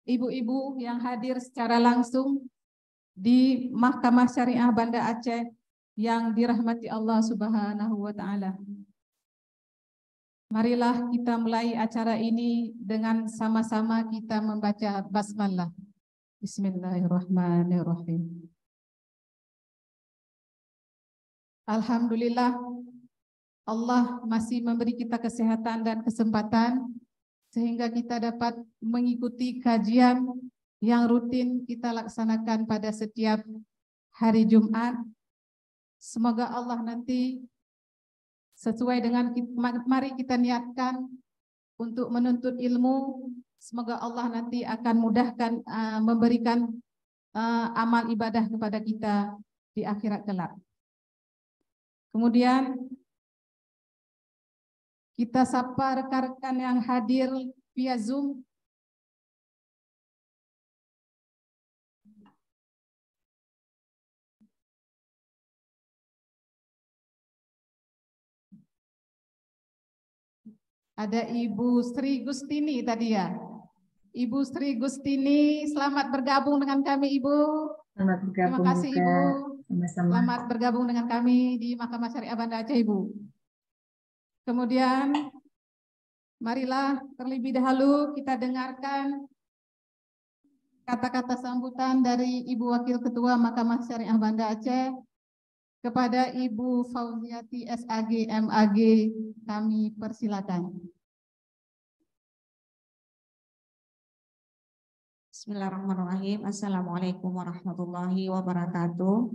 ibu-ibu yang hadir secara langsung di Mahkamah Syariah Banda Aceh yang dirahmati Allah Subhanahu wa Ta'ala. Marilah kita mulai acara ini dengan sama-sama kita membaca basmalah. Bismillahirrahmanirrahim. Alhamdulillah, Allah masih memberi kita kesehatan dan kesempatan sehingga kita dapat mengikuti kajian yang rutin kita laksanakan pada setiap hari Jumat. Semoga Allah nanti sesuai dengan mari kita niatkan untuk menuntut ilmu. Semoga Allah nanti akan mudahkan memberikan amal ibadah kepada kita di akhirat kelak. Kemudian kita sapa rekan-rekan yang hadir via Zoom. Ada Ibu Sri Gustini tadi ya. Ibu Sri Gustini, selamat bergabung dengan kami Ibu. Selamat bergabung. Terima kasih Ibu. Sama-sama. Selamat bergabung dengan kami di Mahkamah Syariah Banda Aceh Ibu. Kemudian marilah terlebih dahulu kita dengarkan kata-kata sambutan dari Ibu Wakil Ketua Mahkamah Syariah Banda Aceh kepada Ibu Fauziati SAG MAG, kami persilakan. Bismillahirrahmanirrahim. Assalamualaikum warahmatullahi wabarakatuh.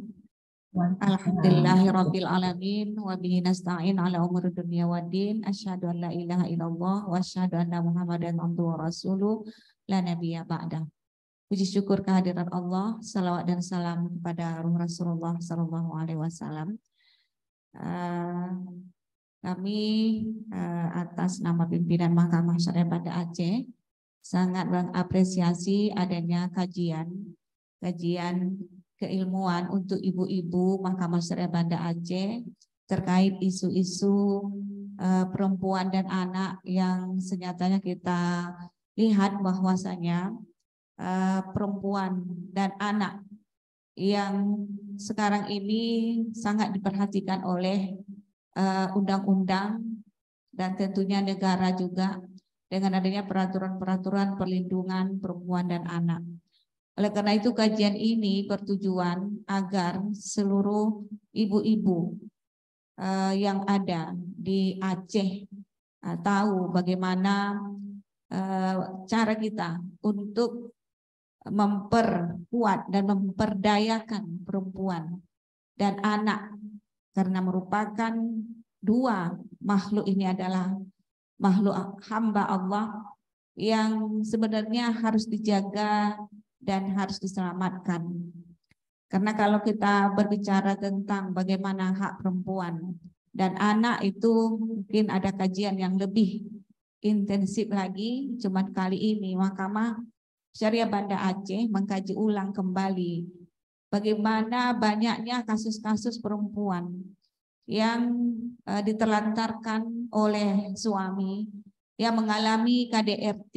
Alhamdulillahirabbil alamin wa bihi nasta'in ala umuri dunya waddin. Asyhadu an la ilaha illallah wa asyhadu anna Muhammadan abduhu wa rasuluh la nabiyya ba'da. Puji syukur kehadiran Allah, salawat dan salam kepada Rasulullah sallallahu alaihi wasallam. Kami atas nama pimpinan Mahkamah Syariah Banda Aceh sangat mengapresiasi adanya kajian keilmuan untuk ibu-ibu Mahkamah Syariah Banda Aceh terkait isu-isu perempuan dan anak yang senyatanya kita lihat bahwasanya perempuan dan anak yang sekarang ini sangat diperhatikan oleh undang-undang dan tentunya negara juga dengan adanya peraturan-peraturan perlindungan perempuan dan anak. Oleh karena itu kajian ini bertujuan agar seluruh ibu-ibu yang ada di Aceh tahu bagaimana cara kita untuk memperkuat dan memperdayakan perempuan dan anak, karena merupakan dua makhluk ini adalah makhluk hamba Allah yang sebenarnya harus dijaga dan harus diselamatkan. Karena kalau kita berbicara tentang bagaimana hak perempuan dan anak itu mungkin ada kajian yang lebih intensif lagi. Cuman kali ini Mahkamah Syariah Banda Aceh mengkaji ulang kembali bagaimana banyaknya kasus-kasus perempuan yang diterlantarkan oleh suami, yang mengalami KDRT,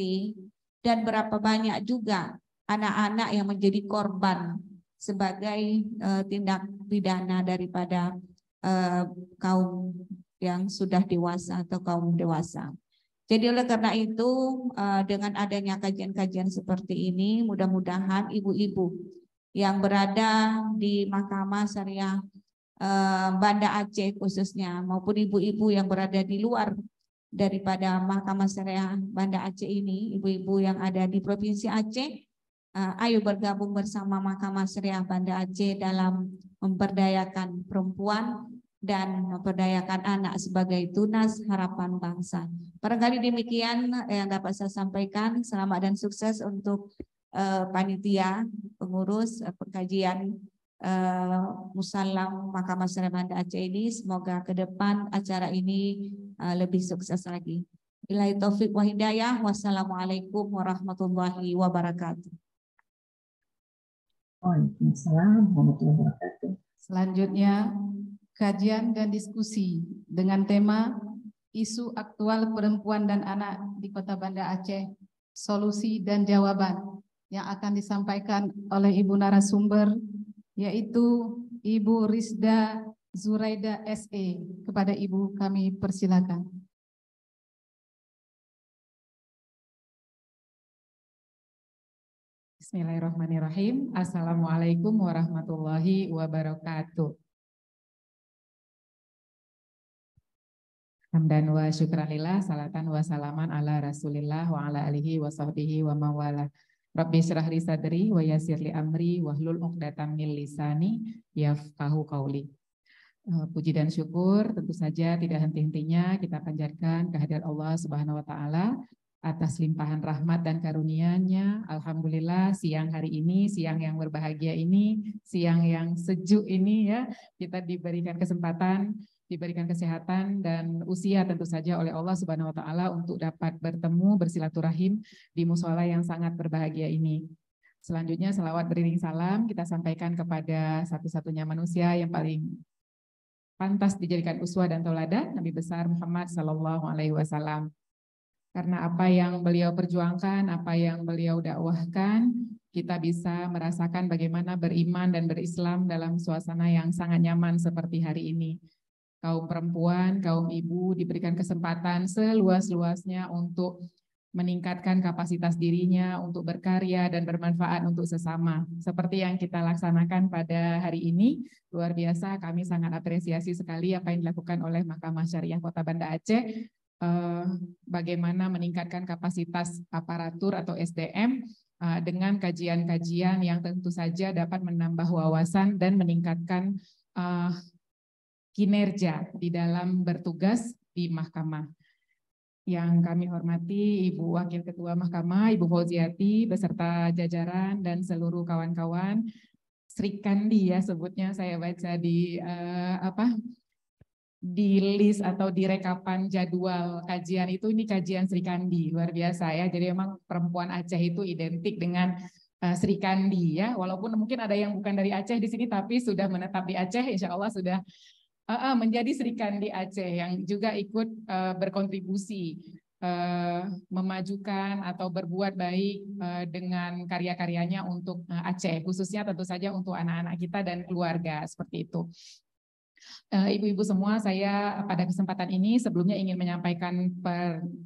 dan berapa banyak juga anak-anak yang menjadi korban sebagai tindak pidana daripada kaum yang sudah dewasa atau kaum dewasa. Jadi oleh karena itu dengan adanya kajian-kajian seperti ini, mudah-mudahan ibu-ibu yang berada di Mahkamah Syariah Banda Aceh khususnya maupun ibu-ibu yang berada di luar daripada Mahkamah Syariah Banda Aceh ini, ibu-ibu yang ada di Provinsi Aceh, ayo bergabung bersama Mahkamah Syariah Banda Aceh dalam memperdayakan perempuan dan memperdayakan anak sebagai tunas harapan bangsa. Barangkali demikian yang dapat saya sampaikan. Selamat dan sukses untuk panitia pengurus pengkajian Musallam Mahkamah Syariah Banda Aceh ini. Semoga ke depan acara ini lebih sukses lagi. Billahi taufik wa hidayah. Wassalamualaikum warahmatullahi wabarakatuh. Waalaikumsalam warahmatullahi wabarakatuh. Selanjutnya kajian dan diskusi dengan tema isu aktual perempuan dan anak di Kota Banda Aceh, solusi dan jawaban. yang akan disampaikan oleh Ibu narasumber, yaitu Ibu Rizda Zuraida SE. Kepada Ibu kami persilakan. Bismillahirrahmanirrahim. Assalamualaikum warahmatullahi wabarakatuh. Hamdan wa syukranillah, salatan wa salaman ala rasulillah wa ala alihi wa sahbihi wa mawala. Rabbi syrah li sadri wa yassir li amri wahlul 'uqdatam min lisani yafqahu qauli. Puji dan syukur tentu saja tidak henti-hentinya kita panjatkan kehadirat Allah Subhanahu wa taala atas limpahan rahmat dan karunia-Nya. Alhamdulillah siang hari ini, siang yang berbahagia ini, siang yang sejuk ini ya, kita diberikan kesempatan, diberikan kesehatan dan usia tentu saja oleh Allah Subhanahu wa taala untuk dapat bertemu bersilaturahim di mushola yang sangat berbahagia ini. Selanjutnya selawat beriring salam kita sampaikan kepada satu-satunya manusia yang paling pantas dijadikan uswah dan tauladan, Nabi besar Muhammad sallallahu alaihi wasallam. Karena apa yang beliau perjuangkan, apa yang beliau dakwahkan, kita bisa merasakan bagaimana beriman dan berislam dalam suasana yang sangat nyaman seperti hari ini. Kaum perempuan, kaum ibu diberikan kesempatan seluas-luasnya untuk meningkatkan kapasitas dirinya, untuk berkarya dan bermanfaat untuk sesama. Seperti yang kita laksanakan pada hari ini, luar biasa, kami sangat apresiasi sekali apa yang dilakukan oleh Mahkamah Syariah Kota Banda Aceh, bagaimana meningkatkan kapasitas aparatur atau SDM dengan kajian-kajian yang tentu saja dapat menambah wawasan dan meningkatkan kinerja di dalam bertugas di mahkamah. Yang kami hormati Ibu Wakil Ketua Mahkamah, Ibu Fauziati, beserta jajaran dan seluruh kawan-kawan, Sri Kandi ya sebutnya, saya baca di list atau di rekapan jadwal kajian itu, ini kajian Sri Kandi, luar biasa ya. Jadi memang perempuan Aceh itu identik dengan Sri Kandi ya, walaupun mungkin ada yang bukan dari Aceh di sini tapi sudah menetap di Aceh, insya Allah sudah menjadi Sri Kandi Aceh yang juga ikut berkontribusi memajukan atau berbuat baik dengan karya-karyanya untuk Aceh, khususnya tentu saja untuk anak-anak kita dan keluarga, seperti itu. Ibu-ibu semua, saya pada kesempatan ini sebelumnya ingin menyampaikan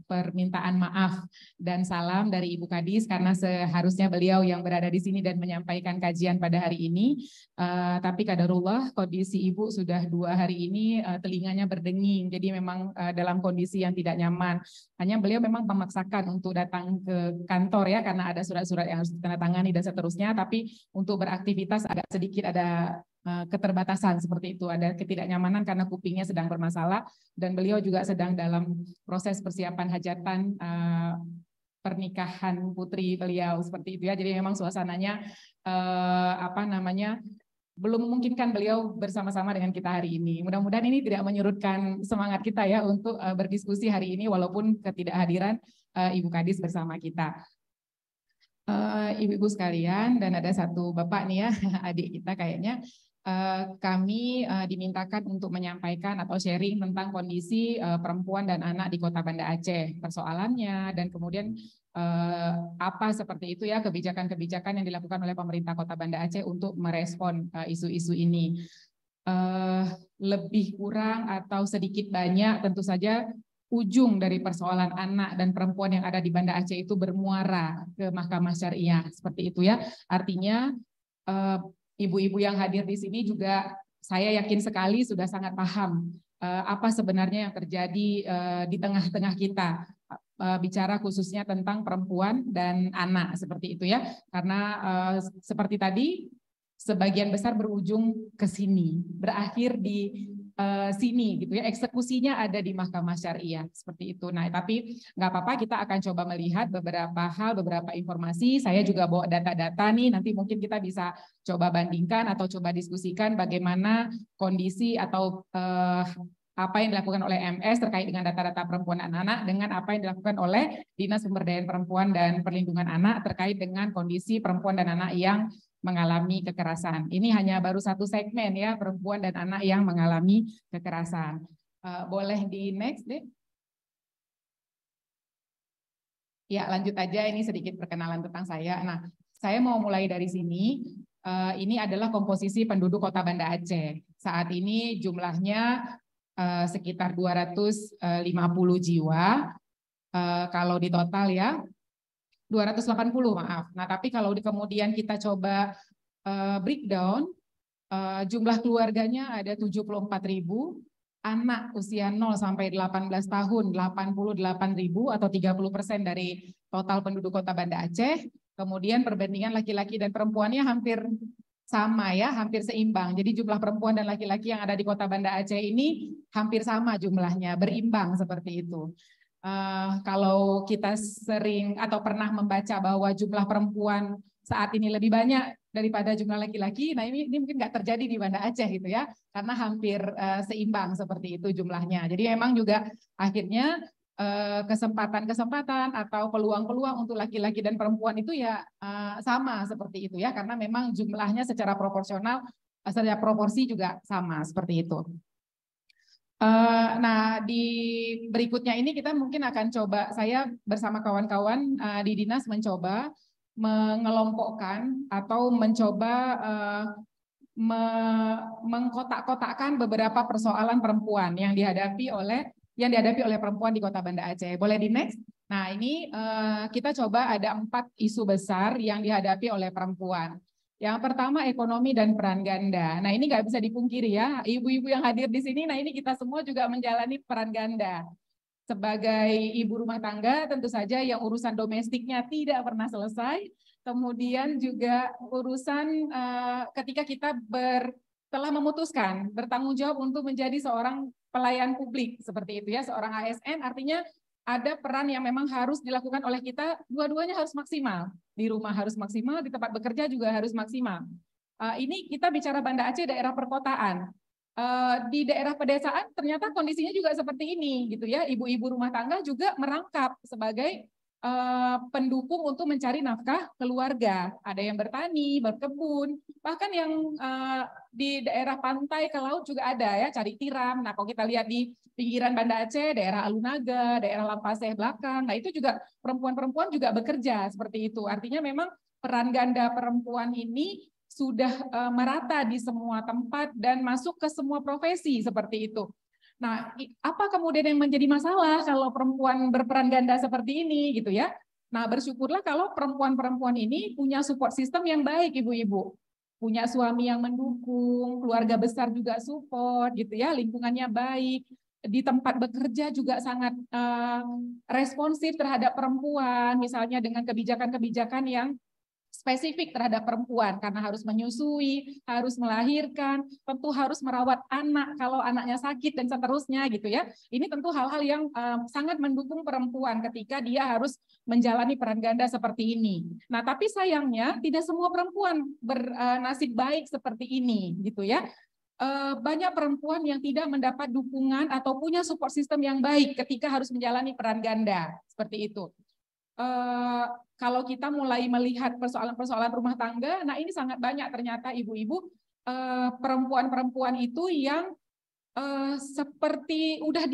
permintaan maaf dan salam dari Ibu Kadis karena seharusnya beliau yang berada di sini dan menyampaikan kajian pada hari ini. Tapi qadarullah kondisi Ibu sudah 2 hari ini telinganya berdenging, jadi memang dalam kondisi yang tidak nyaman. Hanya beliau memang memaksakan untuk datang ke kantor ya karena ada surat-surat yang harus ditandatangani dan seterusnya. Tapi untuk beraktivitas agak sedikit ada keterbatasan seperti itu, ada ketidaknyamanan karena kupingnya sedang bermasalah dan beliau juga sedang dalam proses persiapan hajatan pernikahan putri beliau seperti itu ya. Jadi memang suasananya belum memungkinkan beliau bersama-sama dengan kita hari ini. Mudah-mudahan ini tidak menyurutkan semangat kita ya untuk berdiskusi hari ini walaupun ketidakhadiran Ibu Kadis bersama kita. Ibu-ibu sekalian dan ada satu bapak nih ya, adik kita kayaknya. Kami dimintakan untuk menyampaikan atau sharing tentang kondisi perempuan dan anak di Kota Banda Aceh, persoalannya dan kemudian apa seperti itu ya kebijakan-kebijakan yang dilakukan oleh pemerintah Kota Banda Aceh untuk merespon isu-isu ini. Lebih kurang atau sedikit banyak tentu saja ujung dari persoalan anak dan perempuan yang ada di Banda Aceh itu bermuara ke Mahkamah Syariah seperti itu ya. Artinya ibu-ibu yang hadir di sini juga saya yakin sekali sudah sangat paham apa sebenarnya yang terjadi di tengah-tengah kita, bicara khususnya tentang perempuan dan anak seperti itu ya. Karena seperti tadi sebagian besar berujung ke sini, berakhir di sini gitu ya, eksekusinya ada di Mahkamah Syariah seperti itu. Nah, tapi nggak apa-apa, kita akan coba melihat beberapa hal, beberapa informasi. Saya juga bawa data-data nih, nanti mungkin kita bisa coba bandingkan atau coba diskusikan bagaimana kondisi atau apa yang dilakukan oleh MS terkait dengan data-data perempuan dan anak dengan apa yang dilakukan oleh Dinas Pemberdayaan Perempuan dan Perlindungan Anak terkait dengan kondisi perempuan dan anak yang mengalami kekerasan. Ini hanya baru satu segmen ya, perempuan dan anak yang mengalami kekerasan. Boleh di next deh. Ya, lanjut aja, ini sedikit perkenalan tentang saya. Nah, Saya mau mulai dari sini. Ini adalah komposisi penduduk Kota Banda Aceh. Saat ini jumlahnya sekitar 250 jiwa. Kalau di total ya 280 maaf. Nah tapi kalau kemudian kita coba breakdown, jumlah keluarganya ada 74.000, anak usia 0 sampai 18 tahun 88.000 atau 30% dari total penduduk Kota Banda Aceh. Kemudian perbandingan laki-laki dan perempuannya hampir sama ya, hampir seimbang. Jadi jumlah perempuan dan laki-laki yang ada di Kota Banda Aceh ini hampir sama jumlahnya, berimbang seperti itu. Kalau kita sering atau pernah membaca bahwa jumlah perempuan saat ini lebih banyak daripada jumlah laki-laki, nah ini mungkin nggak terjadi di Banda Aceh gitu ya, karena hampir seimbang seperti itu jumlahnya. Jadi memang juga akhirnya kesempatan-kesempatan atau peluang-peluang untuk laki-laki dan perempuan itu ya sama seperti itu ya, karena memang jumlahnya secara proporsional, secara proporsi juga sama seperti itu. Nah di berikutnya ini kita mungkin akan coba, saya bersama kawan-kawan di dinas mencoba mengelompokkan atau mencoba mengkotak-kotakkan beberapa persoalan perempuan yang dihadapi oleh perempuan di Kota Banda Aceh. Boleh di next? Nah ini kita coba ada 4 isu besar yang dihadapi oleh perempuan. Yang pertama ekonomi dan peran ganda. Nah ini nggak bisa dipungkiri ya, ibu-ibu yang hadir di sini, nah ini kita semua juga menjalani peran ganda. Sebagai ibu rumah tangga tentu saja yang urusan domestiknya tidak pernah selesai. Kemudian juga urusan ketika kita telah memutuskan bertanggung jawab untuk menjadi seorang pelayan publik seperti itu ya, seorang ASN, artinya ada peran yang memang harus dilakukan oleh kita, dua-duanya harus maksimal. Di rumah harus maksimal, di tempat bekerja juga harus maksimal. Ini kita bicara Banda Aceh daerah perkotaan. Di daerah pedesaan ternyata kondisinya juga seperti ini gitu ya. Ibu-ibu rumah tangga juga merangkap sebagai pendukung untuk mencari nafkah keluarga. Ada yang bertani, berkebun, bahkan yang di daerah pantai ke laut juga ada ya, cari tiram. Nah, kalau kita lihat di pinggiran Banda Aceh, daerah Alunaga, daerah Lampaseh belakang, nah itu juga perempuan-perempuan juga bekerja seperti itu. Artinya memang peran ganda perempuan ini sudah merata di semua tempat dan masuk ke semua profesi seperti itu. Nah, apa kemudian yang menjadi masalah kalau perempuan berperan ganda seperti ini gitu ya? Nah, bersyukurlah kalau perempuan-perempuan ini punya support system yang baik, ibu-ibu. Punya suami yang mendukung, keluarga besar juga support gitu ya, lingkungannya baik. Di tempat bekerja juga sangat responsif terhadap perempuan, misalnya dengan kebijakan-kebijakan yang spesifik terhadap perempuan karena harus menyusui, harus melahirkan, tentu harus merawat anak kalau anaknya sakit dan seterusnya gitu ya. Ini tentu hal-hal yang sangat mendukung perempuan ketika dia harus menjalani peran ganda seperti ini. Nah, tapi sayangnya tidak semua perempuan bernasib baik seperti ini gitu ya. Banyak perempuan yang tidak mendapat dukungan atau punya support system yang baik ketika harus menjalani peran ganda seperti itu. Kalau kita mulai melihat persoalan-persoalan rumah tangga, nah ini sangat banyak ternyata ibu-ibu perempuan-perempuan itu yang seperti udah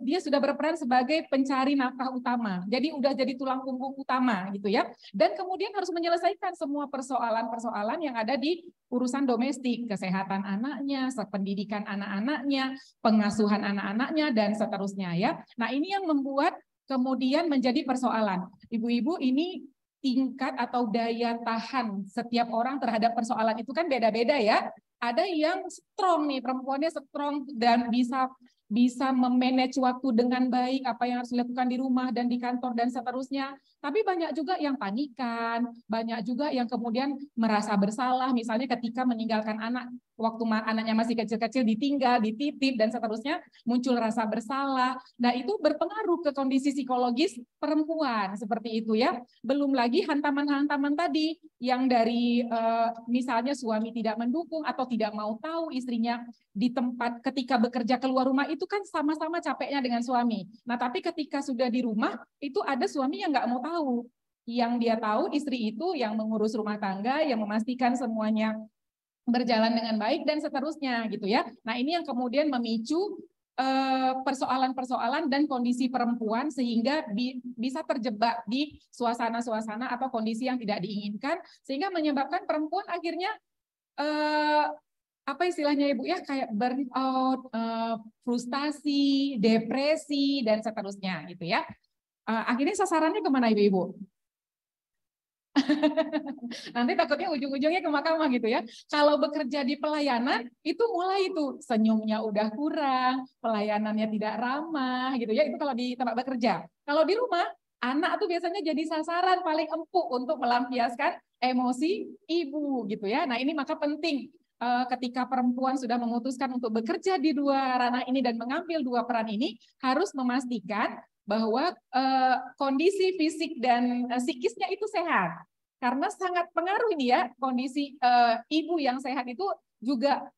dia sudah berperan sebagai pencari nafkah utama, jadi udah jadi tulang punggung utama gitu ya, dan kemudian harus menyelesaikan semua persoalan-persoalan yang ada di urusan domestik, kesehatan anaknya, pendidikan anak-anaknya, pengasuhan anak-anaknya dan seterusnya ya. Nah ini yang membuat kemudian menjadi persoalan. Ibu-ibu ini tingkat atau daya tahan setiap orang terhadap persoalan itu kan beda-beda ya. Ada yang strong nih, perempuannya strong dan bisa memanage waktu dengan baik, apa yang harus dilakukan di rumah dan di kantor dan seterusnya. Tapi banyak juga yang panikan, banyak juga yang kemudian merasa bersalah, misalnya ketika meninggalkan anak, waktu anaknya masih kecil-kecil ditinggal, dititip, dan seterusnya, muncul rasa bersalah. Nah, itu berpengaruh ke kondisi psikologis perempuan, seperti itu ya. Belum lagi hantaman-hantaman tadi, yang dari misalnya suami tidak mendukung atau tidak mau tahu istrinya di tempat ketika bekerja keluar rumah, itu kan sama-sama capeknya dengan suami. Nah, tapi ketika sudah di rumah, itu ada suami yang nggak mau tahu. Yang dia tahu istri itu yang mengurus rumah tangga, yang memastikan semuanya berjalan dengan baik dan seterusnya gitu ya. Nah, ini yang kemudian memicu persoalan-persoalan dan kondisi perempuan sehingga bisa terjebak di suasana-suasana atau kondisi yang tidak diinginkan sehingga menyebabkan perempuan akhirnya apa istilahnya Ibu ya, kayak burnout, frustasi, depresi dan seterusnya gitu ya. Akhirnya sasarannya kemana Ibu-ibu? Nanti takutnya ujung-ujungnya ke mahkamah gitu ya. Kalau bekerja di pelayanan itu mulai itu senyumnya udah kurang, pelayanannya tidak ramah gitu ya. Itu kalau di tempat bekerja. Kalau di rumah, anak tuh biasanya jadi sasaran paling empuk untuk melampiaskan emosi ibu gitu ya. Nah, ini maka penting ketika perempuan sudah memutuskan untuk bekerja di dua ranah ini dan mengambil dua peran ini harus memastikan bahwa kondisi fisik dan psikisnya itu sehat. Karena sangat pengaruh ini ya, kondisi ibu yang sehat itu juga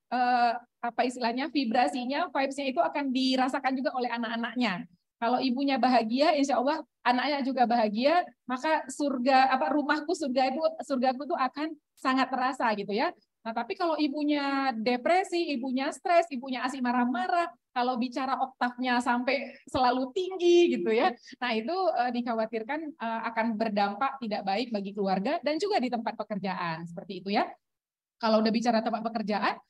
apa istilahnya vibrasinya, vibes-nya itu akan dirasakan juga oleh anak-anaknya. Kalau ibunya bahagia, insya Allah anaknya juga bahagia, maka surga apa rumahku surgaku itu akan sangat terasa gitu ya. Nah, tapi kalau ibunya depresi, ibunya stres, ibunya asik marah-marah, kalau bicara oktavnya sampai selalu tinggi gitu ya. Nah, itu dikhawatirkan akan berdampak tidak baik bagi keluarga dan juga di tempat pekerjaan seperti itu ya. Kalau udah bicara tempat pekerjaan,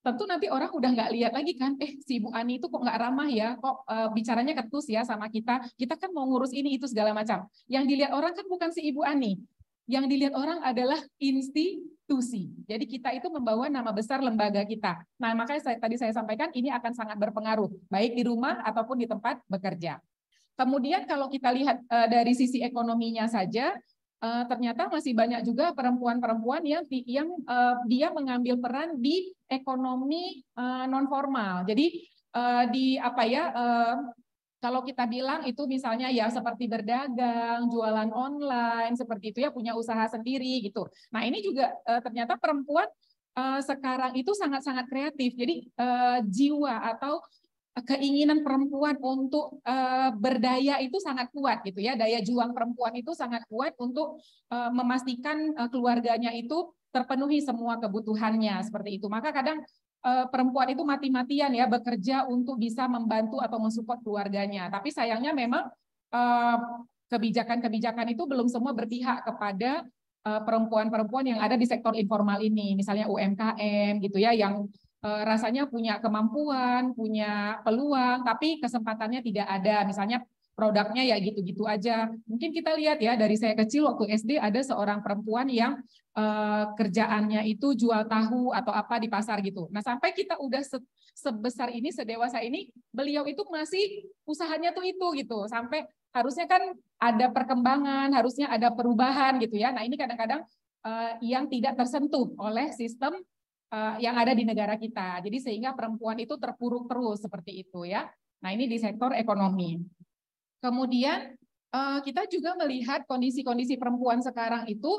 tentu nanti orang udah nggak lihat lagi kan, si Ibu Ani itu kok nggak ramah ya, kok bicaranya ketus ya sama kita kan mau ngurus ini itu segala macam. Yang dilihat orang kan bukan si Ibu Ani, yang dilihat orang adalah institusi. Jadi kita itu membawa nama besar lembaga kita. Nah, makanya tadi saya sampaikan ini akan sangat berpengaruh, baik di rumah ataupun di tempat bekerja. Kemudian kalau kita lihat dari sisi ekonominya saja, ternyata masih banyak juga perempuan-perempuan yang dia mengambil peran di ekonomi non formal. Jadi di apa ya? Kalau kita bilang itu misalnya ya seperti berdagang, jualan online, seperti itu ya punya usaha sendiri gitu. Nah ini juga ternyata perempuan sekarang itu sangat-sangat kreatif. Jadi jiwa atau keinginan perempuan untuk berdaya itu sangat kuat gitu ya. Daya juang perempuan itu sangat kuat untuk memastikan keluarganya itu terpenuhi semua kebutuhannya seperti itu. Maka kadang perempuan itu mati-matian ya bekerja untuk bisa membantu atau mensupport keluarganya. Tapi sayangnya memang kebijakan-kebijakan itu belum semua berpihak kepada perempuan-perempuan yang ada di sektor informal ini, misalnya UMKM gitu ya, yang rasanya punya kemampuan, punya peluang, tapi kesempatannya tidak ada. Misalnya produknya ya gitu-gitu aja. Mungkin kita lihat ya dari saya kecil waktu SD ada seorang perempuan yang kerjaannya itu jual tahu atau apa di pasar gitu. Nah sampai kita udah sebesar ini, sedewasa ini, beliau itu masih usahanya tuh itu gitu. Sampai harusnya kan ada perkembangan, harusnya ada perubahan gitu ya. Nah ini kadang-kadang yang tidak tersentuh oleh sistem yang ada di negara kita. Jadi sehingga perempuan itu terpuruk terus seperti itu ya. Nah ini di sektor ekonomi. Kemudian kita juga melihat kondisi-kondisi perempuan sekarang itu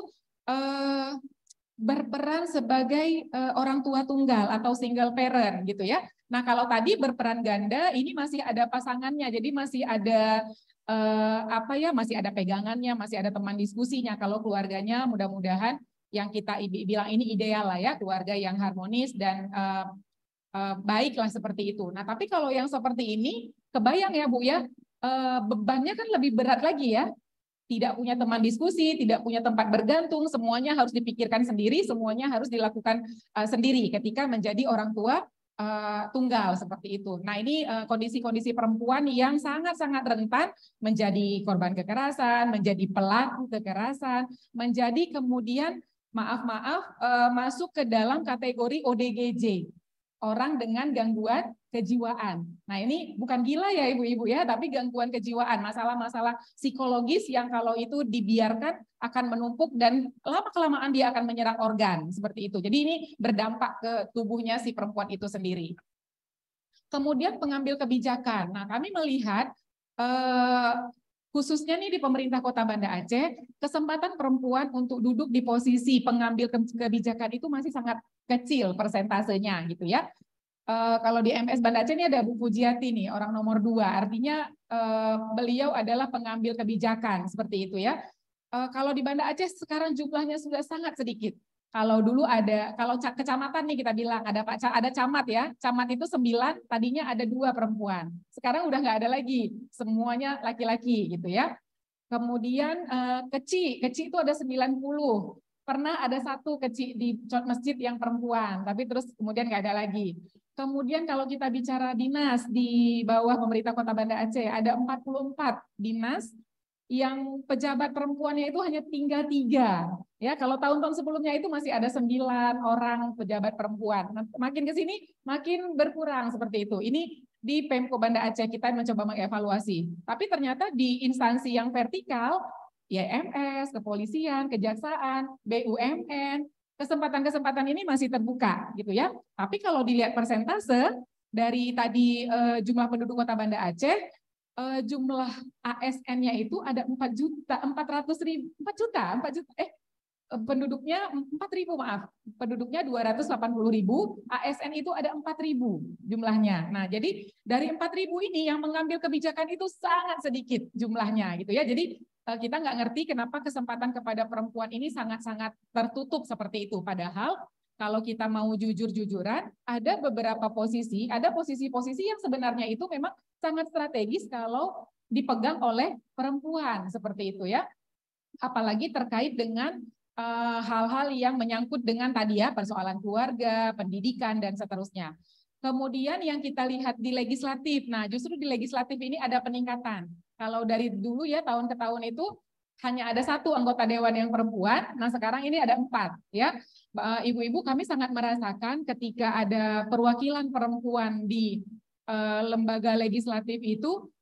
berperan sebagai orang tua tunggal atau single parent gitu ya. Nah kalau tadi berperan ganda ini masih ada pasangannya, jadi masih ada apa ya, masih ada pegangannya, masih ada teman diskusinya. Kalau keluarganya mudah-mudahan yang kita bilang ini ideal lah ya, keluarga yang harmonis dan baiklah seperti itu. Nah tapi kalau yang seperti ini kebayang ya Bu ya, bebannya kan lebih berat lagi ya. Tidak punya teman diskusi, tidak punya tempat bergantung, semuanya harus dipikirkan sendiri, semuanya harus dilakukan sendiri ketika menjadi orang tua tunggal seperti itu. Nah ini kondisi-kondisi perempuan yang sangat-sangat rentan menjadi korban kekerasan, menjadi pelaku kekerasan, menjadi kemudian maaf-maaf masuk ke dalam kategori ODGJ, orang dengan gangguan kejiwaan. Nah ini bukan gila ya ibu-ibu ya, tapi gangguan kejiwaan, masalah-masalah psikologis yang kalau itu dibiarkan akan menumpuk dan lama-kelamaan dia akan menyerang organ seperti itu. Jadi ini berdampak ke tubuhnya si perempuan itu sendiri. Kemudian pengambil kebijakan. Nah kami melihat khususnya nih di pemerintah Kota Banda Aceh, kesempatan perempuan untuk duduk di posisi pengambil kebijakan itu masih sangat kecil persentasenya gitu ya. Kalau di MS Banda Aceh ini ada Bu Pujiati nih, orang nomor 2, artinya beliau adalah pengambil kebijakan seperti itu ya. Kalau di Banda Aceh sekarang jumlahnya sudah sangat sedikit. Kalau dulu ada, kalau kecamatan nih kita bilang ada camat ya, camat itu 9, tadinya ada 2 perempuan. Sekarang udah nggak ada lagi, semuanya laki-laki gitu ya. Kemudian kecil itu ada 90. Pernah ada 1 kecil di masjid yang perempuan, tapi terus kemudian nggak ada lagi. Kemudian kalau kita bicara dinas di bawah pemerintah Kota Banda Aceh, ada 44 dinas yang pejabat perempuannya itu hanya tinggal 3. Ya, kalau tahun-tahun sebelumnya itu masih ada 9 orang pejabat perempuan. Makin ke sini makin berkurang seperti itu. Ini di Pemko Banda Aceh kita mencoba mengevaluasi. Tapi ternyata di instansi yang vertikal, IMS, kepolisian, kejaksaan, BUMN, kesempatan-kesempatan ini masih terbuka gitu ya. Tapi kalau dilihat persentase dari tadi jumlah penduduk Kota Banda Aceh, jumlah ASN-nya itu ada 4.400.000, penduduknya 4.000, maaf, penduduknya 280.000, ASN itu ada 4.000 jumlahnya. Nah, jadi dari 4.000 ini yang mengambil kebijakan itu sangat sedikit jumlahnya gitu ya. Jadi kita nggak ngerti kenapa kesempatan kepada perempuan ini sangat-sangat tertutup seperti itu. Padahal kalau kita mau jujur-jujuran, ada beberapa posisi, ada posisi-posisi yang sebenarnya itu memang sangat strategis kalau dipegang oleh perempuan seperti itu ya. Apalagi terkait dengan hal-hal yang menyangkut dengan tadi ya persoalan keluarga, pendidikan dan seterusnya. Kemudian yang kita lihat di legislatif, nah justru di legislatif ini ada peningkatan. Kalau dari dulu ya tahun ke tahun itu hanya ada 1 anggota dewan yang perempuan, nah sekarang ini ada 4 ya. Ibu-ibu kami sangat merasakan ketika ada perwakilan perempuan di lembaga legislatif itu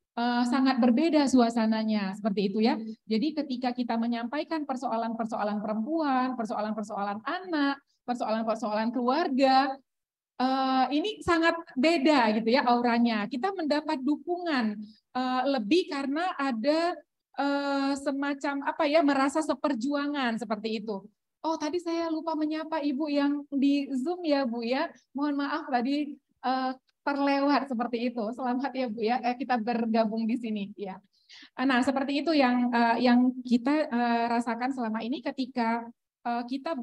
sangat berbeda suasananya seperti itu ya. Jadi ketika kita menyampaikan persoalan-persoalan perempuan, persoalan-persoalan anak, persoalan-persoalan keluarga, ini sangat beda gitu ya auranya. Kita mendapat dukungan lebih karena ada semacam apa ya, merasa seperjuangan seperti itu. Oh, tadi saya lupa menyapa Ibu yang di Zoom ya Bu ya. Mohon maaf tadi terlewat seperti itu. Selamat ya Bu ya, kita bergabung di sini ya. Nah, seperti itu yang kita rasakan selama ini ketika kita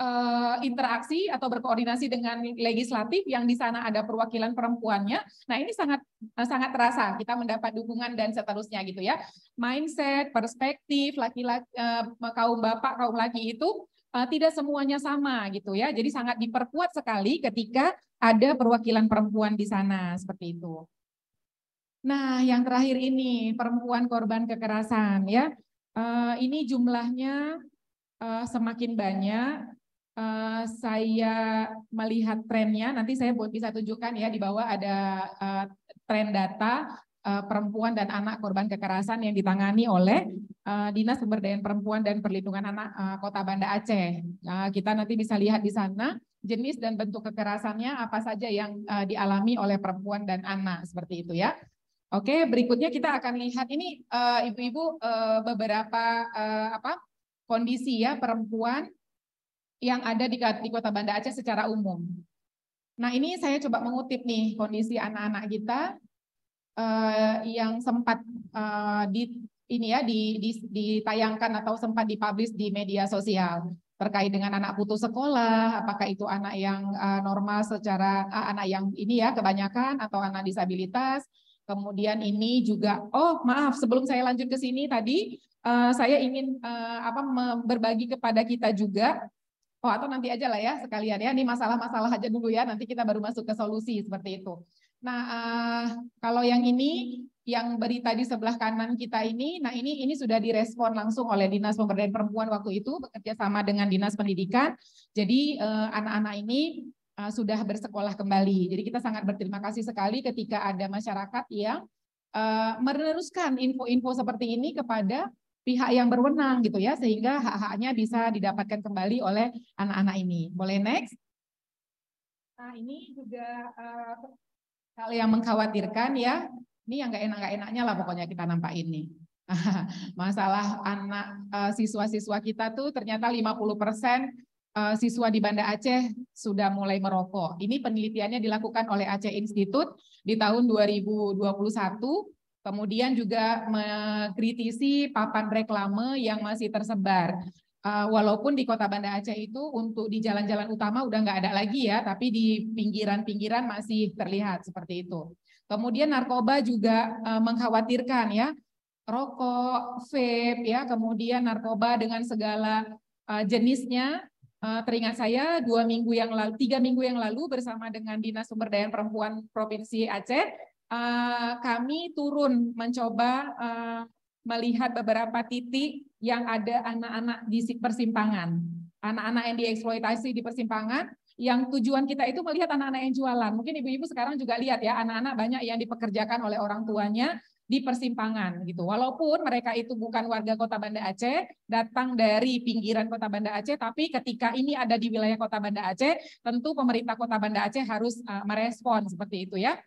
berinteraksi atau berkoordinasi dengan legislatif yang di sana ada perwakilan perempuannya. Nah, ini sangat terasa kita mendapat dukungan dan seterusnya gitu ya. Mindset, perspektif laki-laki, kaum bapak, kaum laki itu tidak semuanya sama gitu ya. Jadi sangat diperkuat sekali ketika ada perwakilan perempuan di sana seperti itu. Nah, yang terakhir ini perempuan korban kekerasan ya. Ini jumlahnya semakin banyak. Saya melihat trennya, nanti saya bisa tunjukkan ya di bawah ada tren data perempuan dan anak korban kekerasan yang ditangani oleh Dinas Pemberdayaan Perempuan dan Perlindungan Anak Kota Banda Aceh. Kita nanti bisa lihat di sana jenis dan bentuk kekerasannya apa saja yang dialami oleh perempuan dan anak seperti itu ya. Oke, berikutnya kita akan lihat ini ibu-ibu beberapa kondisi ya perempuan yang ada di Kota Banda Aceh secara umum. Nah, ini saya coba mengutip nih kondisi anak-anak kita yang sempat ditayangkan atau sempat dipublish di media sosial terkait dengan anak putus sekolah, apakah itu anak yang normal secara anak yang ini ya kebanyakan atau anak disabilitas. Kemudian ini juga, oh maaf sebelum saya lanjut ke sini tadi saya ingin berbagi kepada kita juga. Oh, atau nanti aja lah ya sekalian ya, ini masalah-masalah aja dulu ya, nanti kita baru masuk ke solusi seperti itu. Nah, kalau yang ini, yang berita di sebelah kanan kita ini, nah ini sudah direspon langsung oleh Dinas Pemberdayaan Perempuan waktu itu, bekerja sama dengan Dinas Pendidikan. Jadi anak-anak ini sudah bersekolah kembali. Jadi kita sangat berterima kasih sekali ketika ada masyarakat yang meneruskan info-info seperti ini kepada pihak yang berwenang gitu ya, sehingga hak-haknya bisa didapatkan kembali oleh anak-anak ini. Boleh next? Nah, ini juga hal yang mengkhawatirkan ya. Ini yang nggak enaknya lah pokoknya kita nampak ini. Masalah anak siswa-siswa kita tuh ternyata 50% siswa di Banda Aceh sudah mulai merokok. Ini penelitiannya dilakukan oleh Aceh Institute di tahun 2021. Kemudian juga mengkritisi papan reklame yang masih tersebar. Walaupun di Kota Banda Aceh itu untuk di jalan-jalan utama udah nggak ada lagi ya, tapi di pinggiran-pinggiran masih terlihat seperti itu. Kemudian narkoba juga mengkhawatirkan ya, rokok, vape ya, kemudian narkoba dengan segala jenisnya. Teringat saya 3 minggu yang lalu bersama dengan Dinas Sumber Daya Perempuan Provinsi Aceh, kami turun mencoba melihat beberapa titik yang ada anak-anak di persimpangan, anak-anak yang dieksploitasi di persimpangan. Yang tujuan kita itu melihat anak-anak yang jualan. Mungkin ibu-ibu sekarang juga lihat ya, anak-anak banyak yang dipekerjakan oleh orang tuanya di persimpangan gitu. Walaupun mereka itu bukan warga Kota Banda Aceh, datang dari pinggiran Kota Banda Aceh, tapi ketika ini ada di wilayah Kota Banda Aceh, tentu pemerintah Kota Banda Aceh harus merespon seperti itu ya.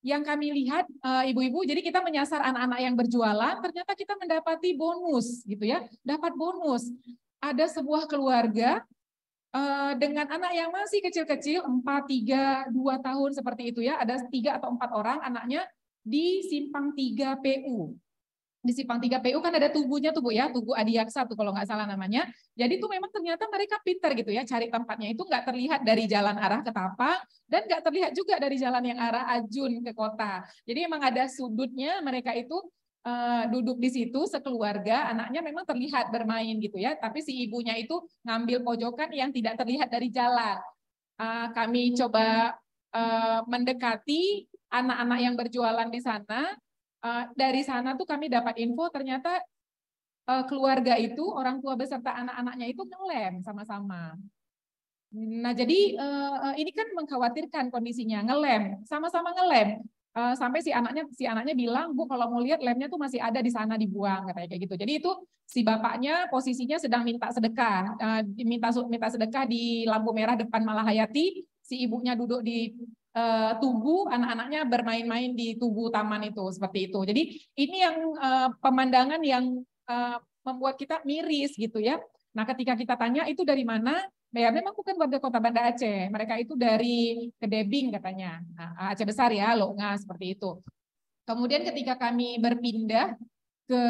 Yang kami lihat ibu-ibu, jadi kita menyasar anak-anak yang berjualan, ternyata kita mendapati bonus gitu ya, dapat bonus. Ada sebuah keluarga dengan anak yang masih kecil-kecil, 4, 3, 2 tahun seperti itu ya, ada 3 atau 4 orang anaknya di Simpang 3 PU. Di Simpang 3 PU kan ada tubuhnya tuh Bu ya, Tugu Adiaksa tuh kalau nggak salah namanya. Jadi tuh memang ternyata mereka pintar gitu ya, cari tempatnya itu nggak terlihat dari jalan arah Ketapang dan nggak terlihat juga dari jalan yang arah Ajun ke kota. Jadi memang ada sudutnya mereka itu duduk di situ sekeluarga, anaknya memang terlihat bermain gitu ya, tapi si ibunya itu ngambil pojokan yang tidak terlihat dari jalan. Kami coba mendekati anak-anak yang berjualan di sana. Dari sana tuh kami dapat info ternyata keluarga itu, orang tua beserta anak-anaknya itu ngelem sama-sama. Nah jadi ini kan mengkhawatirkan kondisinya, ngelem, sama-sama ngelem. Sampai si anaknya bilang, Bu kalau mau lihat lemnya tuh masih ada di sana dibuang, katanya kayak gitu. Jadi itu si bapaknya posisinya sedang minta sedekah, minta sedekah di lampu merah depan Malahayati, si ibunya duduk di tugu, anak-anaknya bermain-main di tugu taman itu, seperti itu. Jadi ini yang pemandangan yang membuat kita miris gitu ya. Nah ketika kita tanya itu dari mana, ya memang bukan warga Kota Banda Aceh, mereka itu dari Kedebing katanya, nah, Aceh Besar ya, Longa seperti itu. Kemudian ketika kami berpindah ke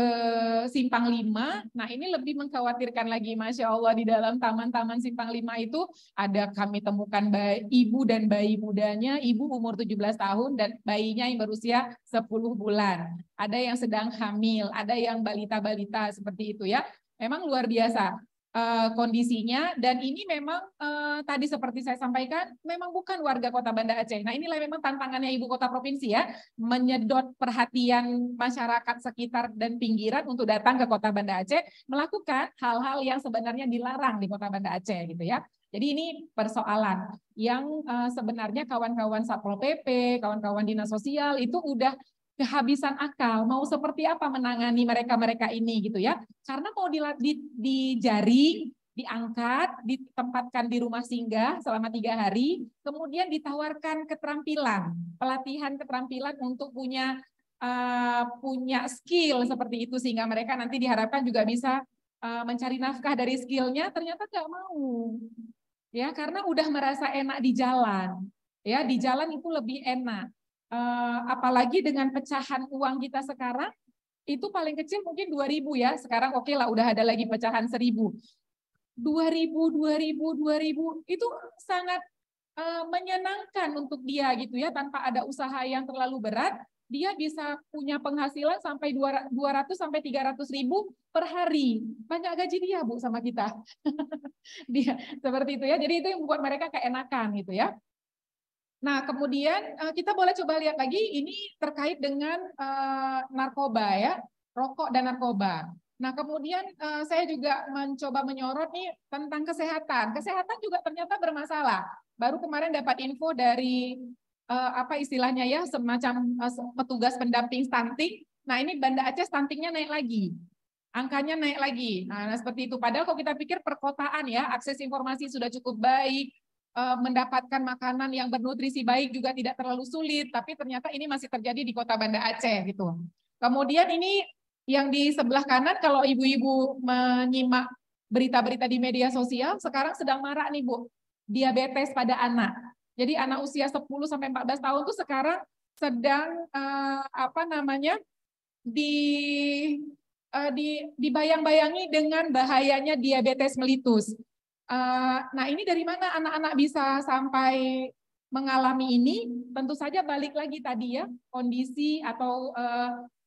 Simpang 5, nah ini lebih mengkhawatirkan lagi, Masya Allah di dalam taman-taman Simpang 5 itu ada kami temukan ibu dan bayi mudanya, ibu umur 17 tahun dan bayinya yang berusia 10 bulan. Ada yang sedang hamil, ada yang balita-balita seperti itu ya. Memang luar biasa kondisinya dan ini memang tadi seperti saya sampaikan memang bukan warga Kota Banda Aceh. Nah inilah memang tantangannya ibu kota provinsi ya, menyedot perhatian masyarakat sekitar dan pinggiran untuk datang ke Kota Banda Aceh melakukan hal-hal yang sebenarnya dilarang di Kota Banda Aceh gitu ya. Jadi ini persoalan yang sebenarnya kawan-kawan Satpol PP, kawan-kawan dinas sosial itu udah kehabisan akal, mau seperti apa menangani mereka-mereka ini gitu ya. Karena mau dijaring, diangkat, ditempatkan di rumah singgah selama 3 hari, kemudian ditawarkan keterampilan, pelatihan keterampilan untuk punya skill seperti itu sehingga mereka nanti diharapkan juga bisa mencari nafkah dari skillnya, ternyata nggak mau. Ya, karena udah merasa enak di jalan. Ya, di jalan itu lebih enak. Apalagi dengan pecahan uang kita sekarang itu paling kecil mungkin 2.000 ya. Sekarang oke lah udah ada lagi pecahan 1.000. 2.000 itu sangat menyenangkan untuk dia gitu ya, tanpa ada usaha yang terlalu berat, dia bisa punya penghasilan sampai 200 sampai 300.000 per hari. Banyak gaji dia Bu sama kita. Dia seperti itu ya. Jadi itu yang membuat mereka keenakan gitu ya. Nah, kemudian kita boleh coba lihat lagi ini terkait dengan narkoba ya, rokok dan narkoba. Nah, kemudian saya juga mencoba menyorot nih tentang kesehatan. Kesehatan juga ternyata bermasalah. Baru kemarin dapat info dari apa istilahnya ya, semacam petugas pendamping stunting. Nah, ini Banda Aceh stuntingnya naik lagi. Angkanya naik lagi. Nah, seperti itu. Padahal kalau kita pikir perkotaan ya, akses informasi sudah cukup baik, mendapatkan makanan yang bernutrisi baik juga tidak terlalu sulit, tapi ternyata ini masih terjadi di Kota Banda Aceh gitu. Kemudian ini yang di sebelah kanan, kalau ibu-ibu menyimak berita-berita di media sosial, sekarang sedang marak nih Bu, diabetes pada anak. Jadi anak usia 10 sampai 14 tahun tuh sekarang sedang dibayang-bayangi dengan bahayanya diabetes mellitus. Nah, ini dari mana anak-anak bisa sampai mengalami ini? Tentu saja balik lagi tadi ya, kondisi atau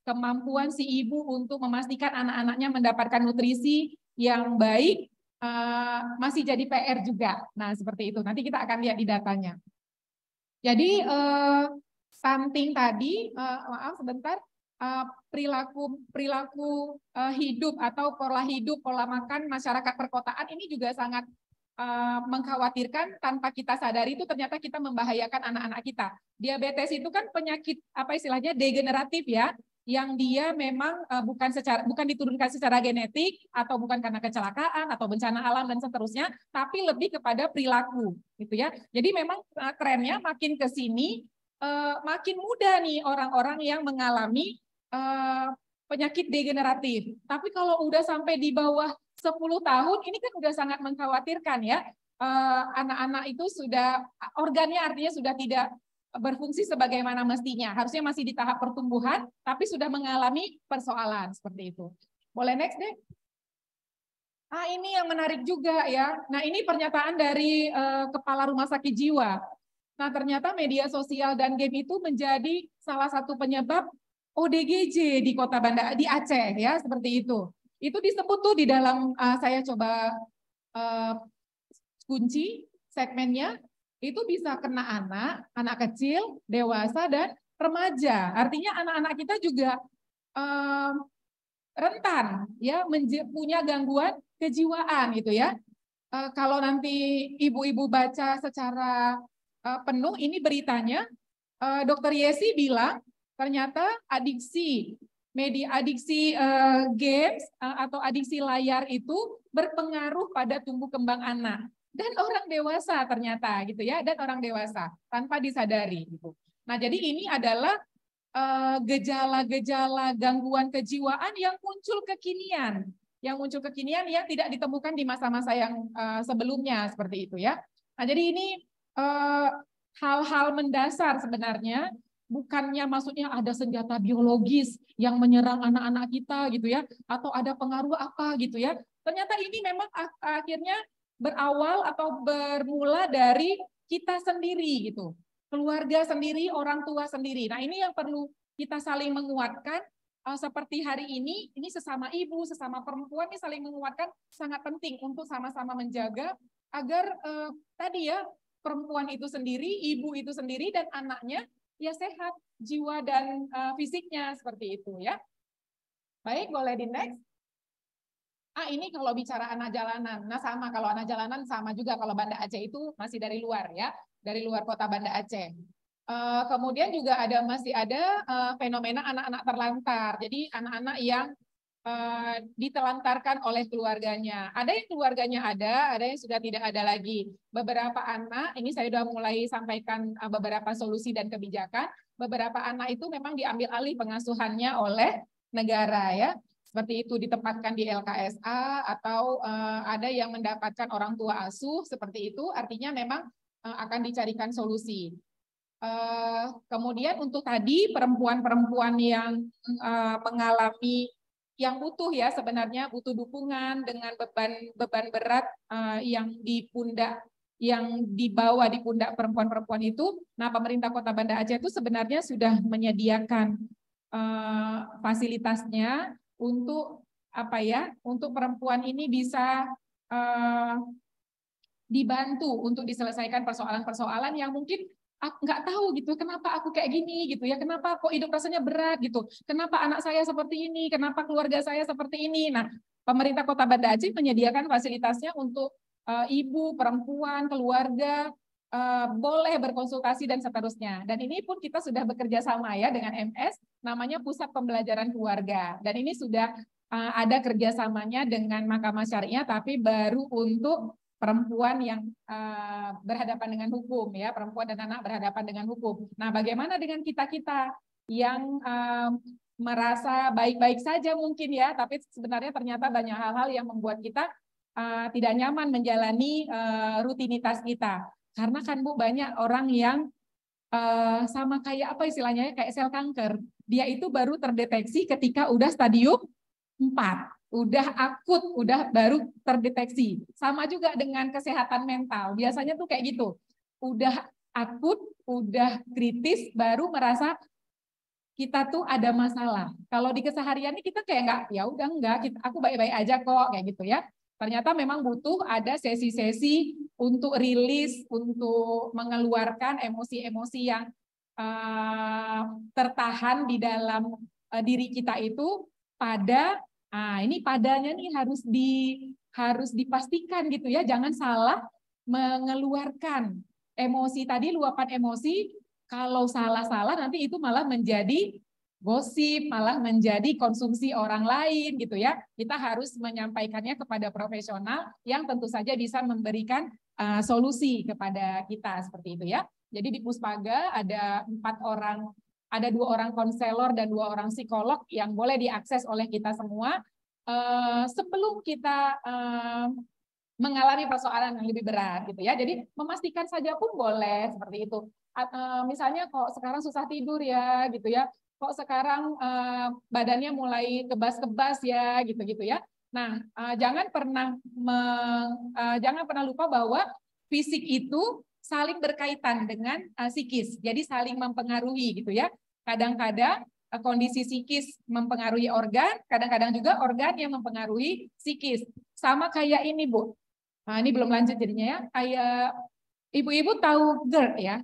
kemampuan si ibu untuk memastikan anak-anaknya mendapatkan nutrisi yang baik masih jadi PR juga. Nah, seperti itu. Nanti kita akan lihat di datanya. Jadi stunting tadi, maaf sebentar, perilaku hidup atau pola hidup, pola makan masyarakat perkotaan ini juga sangat mengkhawatirkan. Tanpa kita sadari itu ternyata kita membahayakan anak-anak kita. Diabetes itu kan penyakit apa istilahnya degeneratif ya, yang dia memang bukan diturunkan secara genetik atau bukan karena kecelakaan atau bencana alam dan seterusnya, tapi lebih kepada perilaku gitu ya. Jadi memang trennya makin ke sini makin mudah nih orang-orang yang mengalami penyakit degeneratif. Tapi kalau udah sampai di bawah 10 tahun ini kan udah sangat mengkhawatirkan ya. Anak-anak itu sudah organnya artinya sudah tidak berfungsi sebagaimana mestinya. Harusnya masih di tahap pertumbuhan, tapi sudah mengalami persoalan seperti itu. Boleh next deh. Ini yang menarik juga ya. Nah, ini pernyataan dari Kepala Rumah Sakit Jiwa. Nah, ternyata media sosial dan game itu menjadi salah satu penyebab ODGJ di Kota Banda di Aceh ya, seperti itu. Itu disebut tuh di dalam saya coba kunci segmennya. Itu bisa kena anak kecil, dewasa, dan remaja. Artinya anak-anak kita juga rentan, ya, punya gangguan kejiwaan gitu ya. Kalau nanti ibu-ibu baca secara penuh, ini beritanya, Dokter Yesi bilang ternyata adiksi games atau adiksi layar itu berpengaruh pada tumbuh kembang anak. Dan orang dewasa ternyata gitu ya, dan orang dewasa tanpa disadari gitu. Nah, jadi ini adalah gejala-gejala gangguan kejiwaan yang muncul kekinian, yang tidak ditemukan di masa-masa yang sebelumnya seperti itu ya. Nah, jadi ini hal-hal mendasar sebenarnya, bukannya maksudnya ada senjata biologis yang menyerang anak-anak kita gitu ya, atau ada pengaruh apa gitu ya. Ternyata ini memang akhirnya berawal atau bermula dari kita sendiri gitu. Keluarga sendiri, orang tua sendiri. Nah, ini yang perlu kita saling menguatkan. Seperti hari ini sesama ibu, sesama perempuan ini saling menguatkan, sangat penting untuk sama-sama menjaga agar tadi ya, perempuan itu sendiri, ibu itu sendiri, dan anaknya ya sehat jiwa dan fisiknya seperti itu ya. Baik, boleh di next. Ini kalau bicara anak jalanan. Nah, sama kalau anak jalanan sama juga kalau Banda Aceh itu masih dari luar ya, dari luar kota Banda Aceh. Kemudian juga masih ada fenomena anak-anak terlantar. Jadi anak-anak yang ditelantarkan oleh keluarganya. Ada yang keluarganya ada yang sudah tidak ada lagi. Beberapa anak, ini saya sudah mulai sampaikan beberapa solusi dan kebijakan. Beberapa anak itu memang diambil alih pengasuhannya oleh negara ya. Seperti itu, ditempatkan di LKSA atau ada yang mendapatkan orang tua asuh seperti itu. Artinya memang akan dicarikan solusi. Kemudian untuk tadi perempuan-perempuan yang mengalami yang butuh ya, sebenarnya butuh dukungan dengan beban berat yang dibawa di pundak perempuan-perempuan itu. Nah, pemerintah Kota Banda Aceh itu sebenarnya sudah menyediakan fasilitasnya untuk untuk perempuan ini bisa dibantu untuk diselesaikan persoalan-persoalan yang mungkin nggak tahu gitu, kenapa aku kayak gini gitu ya, kenapa kok hidup rasanya berat gitu, kenapa anak saya seperti ini, kenapa keluarga saya seperti ini. Nah, pemerintah Kota Banda Aceh menyediakan fasilitasnya untuk ibu, perempuan, keluarga boleh berkonsultasi dan seterusnya. Dan ini pun kita sudah bekerja sama ya dengan MS, namanya Pusat Pembelajaran Keluarga. Dan ini sudah ada kerjasamanya dengan Mahkamah Syariah, tapi baru untuk perempuan yang berhadapan dengan hukum ya, perempuan dan anak berhadapan dengan hukum. Nah, bagaimana dengan kita-kita yang merasa baik-baik saja mungkin ya, tapi sebenarnya ternyata banyak hal-hal yang membuat kita tidak nyaman menjalani rutinitas kita. Karena kan Bu, banyak orang yang sama kayak apa istilahnya, kayak sel kanker. Dia itu baru terdeteksi ketika udah stadium udah akut, udah baru terdeteksi. Sama juga dengan kesehatan mental. Biasanya tuh kayak gitu. Udah akut, udah kritis, baru merasa kita tuh ada masalah. Kalau di keseharian ini kita kayak nggak, ya udah enggak, aku baik-baik aja kok, kayak gitu ya. Ternyata memang butuh ada sesi-sesi untuk rilis, untuk mengeluarkan emosi-emosi yang tertahan di dalam diri kita itu pada, ini padanya nih harus dipastikan gitu ya, jangan salah mengeluarkan emosi tadi, luapan emosi. Kalau salah-salah nanti itu malah menjadi gosip, malah menjadi konsumsi orang lain gitu ya. Kita harus menyampaikannya kepada profesional yang tentu saja bisa memberikan solusi kepada kita seperti itu ya. Jadi di Puspaga ada 2 orang konselor dan 2 orang psikolog yang boleh diakses oleh kita semua sebelum kita mengalami persoalan yang lebih berat gitu ya. Jadi memastikan saja pun boleh seperti itu. Misalnya kok sekarang susah tidur ya gitu ya, kok sekarang badannya mulai kebas-kebas ya gitu-gitu ya. Nah, jangan pernah lupa bahwa fisik itu saling berkaitan dengan psikis, jadi saling mempengaruhi gitu ya. Kadang-kadang kondisi psikis mempengaruhi organ, kadang-kadang juga organ yang mempengaruhi psikis. Sama kayak ini Bu, nah ini belum lanjut jadinya ya, kayak ibu-ibu tahu GERD ya,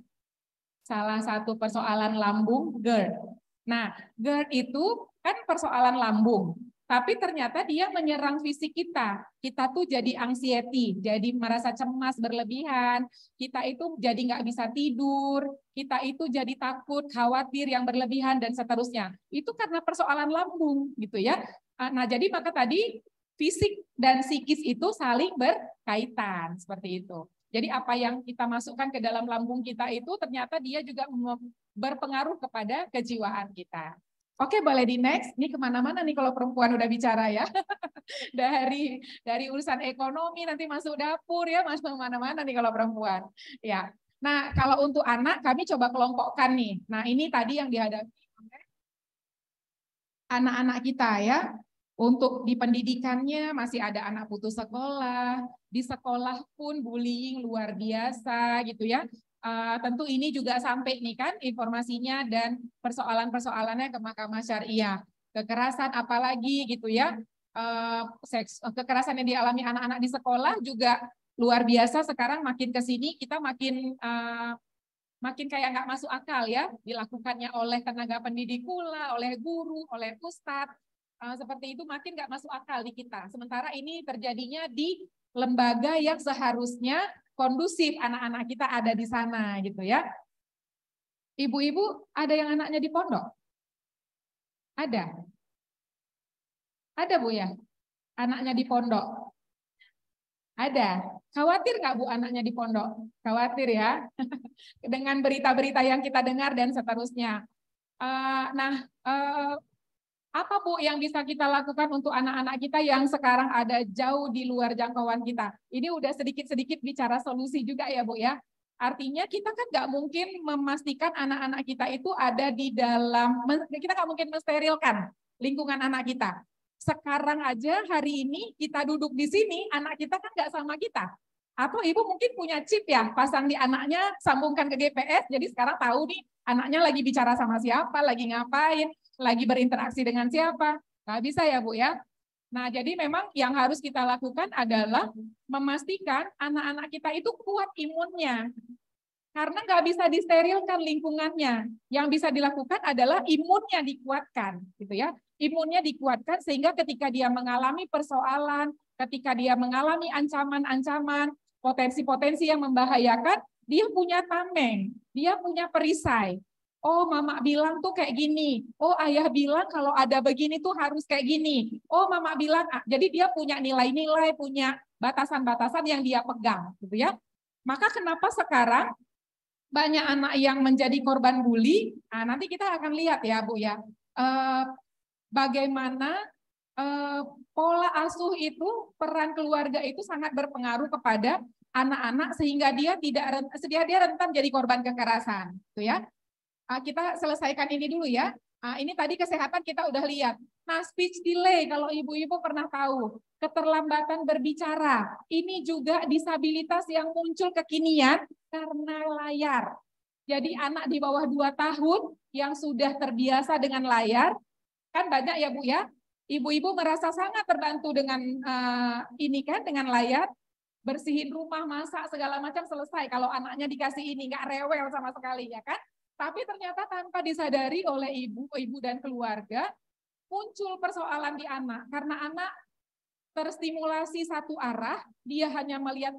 salah satu persoalan lambung GERD. Nah, GERD itu kan persoalan lambung, tapi ternyata dia menyerang fisik kita. Kita tuh jadi anxiety, jadi merasa cemas berlebihan, kita itu jadi nggak bisa tidur, kita itu jadi takut, khawatir yang berlebihan, dan seterusnya. Itu karena persoalan lambung, gitu ya. Nah, jadi maka tadi fisik dan psikis itu saling berkaitan, seperti itu. Jadi apa yang kita masukkan ke dalam lambung kita itu ternyata dia juga berpengaruh kepada kejiwaan kita. Oke, boleh di next. Ini kemana-mana nih kalau perempuan udah bicara ya. dari urusan ekonomi nanti masuk dapur ya, masuk kemana-mana nih kalau perempuan. Ya. Nah, kalau untuk anak kami coba kelompokkan nih. Nah, ini tadi yang dihadapi anak-anak kita ya. Untuk di pendidikannya masih ada anak putus sekolah, di sekolah pun bullying luar biasa gitu ya. Tentu ini juga sampai nih kan informasinya dan persoalan-persoalannya ke Mahkamah Syariah. Kekerasan apalagi gitu ya. Kekerasan yang dialami anak-anak di sekolah juga luar biasa. Sekarang makin ke sini kita makin kayak nggak masuk akal ya, dilakukannya oleh tenaga pendidik pula, oleh guru, oleh ustadz. Seperti itu makin nggak masuk akal di kita. Sementara ini terjadinya di lembaga yang seharusnya kondusif, anak-anak kita ada di sana gitu ya. Ibu-ibu ada yang anaknya di pondok? Ada? Ada Bu ya? Anaknya di pondok? Ada. Khawatir nggak Bu anaknya di pondok? Khawatir ya? Dengan berita-berita yang kita dengar dan seterusnya. Apa Bu yang bisa kita lakukan untuk anak-anak kita yang sekarang ada jauh di luar jangkauan kita? Ini udah sedikit-sedikit bicara solusi juga ya Bu ya. Artinya kita kan nggak mungkin memastikan anak-anak kita itu ada di dalam, kita nggak mungkin mensterilkan lingkungan anak kita. Sekarang aja hari ini kita duduk di sini, anak kita kan nggak sama kita. Atau ibu mungkin punya chip ya, pasang di anaknya, sambungkan ke GPS, jadi sekarang tahu nih anaknya lagi bicara sama siapa, lagi ngapain, lagi berinteraksi dengan siapa. Nggak bisa ya Bu ya. Nah jadi memang yang harus kita lakukan adalah memastikan anak-anak kita itu kuat imunnya. Karena nggak bisa disterilkan lingkungannya. Yang bisa dilakukan adalah imunnya dikuatkan, gitu ya. Imunnya dikuatkan sehingga ketika dia mengalami persoalan, ketika dia mengalami ancaman-ancaman, potensi-potensi yang membahayakan, dia punya tameng, dia punya perisai. Oh, mama bilang tuh kayak gini. Oh, ayah bilang kalau ada begini tuh harus kayak gini. Oh, mama bilang, jadi dia punya nilai-nilai, punya batasan-batasan yang dia pegang, gitu ya. Maka kenapa sekarang banyak anak yang menjadi korban bully? Nah, nanti kita akan lihat ya, Bu ya. Bagaimana pola asuh itu, peran keluarga itu sangat berpengaruh kepada anak-anak sehingga dia rentan jadi korban kekerasan, gitu ya. Kita selesaikan ini dulu ya. Ini tadi kesehatan kita udah lihat. Nah, speech delay kalau ibu-ibu pernah tahu, keterlambatan berbicara. Ini juga disabilitas yang muncul kekinian karena layar. Jadi anak di bawah 2 tahun yang sudah terbiasa dengan layar, kan banyak ya Bu ya. Ibu-ibu merasa sangat terbantu dengan ini kan, dengan layar. Bersihin rumah, masak, segala macam selesai. Kalau anaknya dikasih ini, nggak rewel sama sekali ya kan. Tapi ternyata tanpa disadari oleh ibu dan keluarga, muncul persoalan di anak. Karena anak terstimulasi satu arah, dia hanya melihat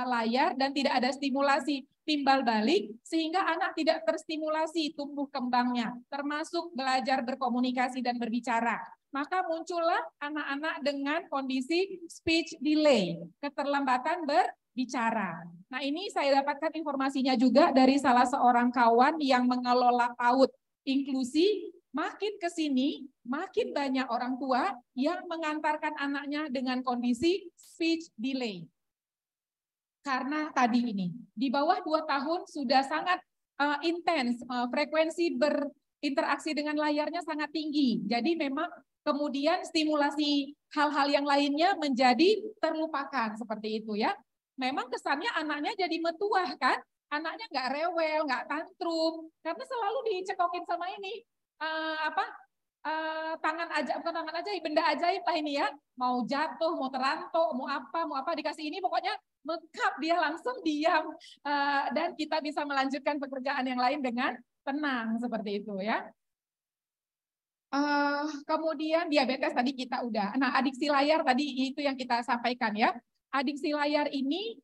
layar dan tidak ada stimulasi timbal balik, sehingga anak tidak terstimulasi tumbuh kembangnya, termasuk belajar berkomunikasi dan berbicara. Maka muncullah anak-anak dengan kondisi speech delay, keterlambatan berbicara. Nah, ini saya dapatkan informasinya juga dari salah seorang kawan yang mengelola PAUD inklusi. Makin ke sini, makin banyak orang tua yang mengantarkan anaknya dengan kondisi speech delay. Karena tadi ini, di bawah 2 tahun sudah sangat intens, frekuensi berinteraksi dengan layarnya sangat tinggi. Jadi memang kemudian stimulasi hal-hal yang lainnya menjadi terlupakan seperti itu ya. Memang kesannya anaknya jadi metuah kan, anaknya nggak rewel, nggak tantrum, karena selalu dicekokin sama ini. Tangan aja, bukan tangan aja, benda ajaib lah ini ya. Mau jatuh, mau terantok, mau apa dikasih ini, pokoknya mekap dia langsung diam dan kita bisa melanjutkan pekerjaan yang lain dengan tenang seperti itu ya. Kemudian diabetes tadi kita udah. Nah, adiksi layar tadi itu yang kita sampaikan ya. Adiksi layar ini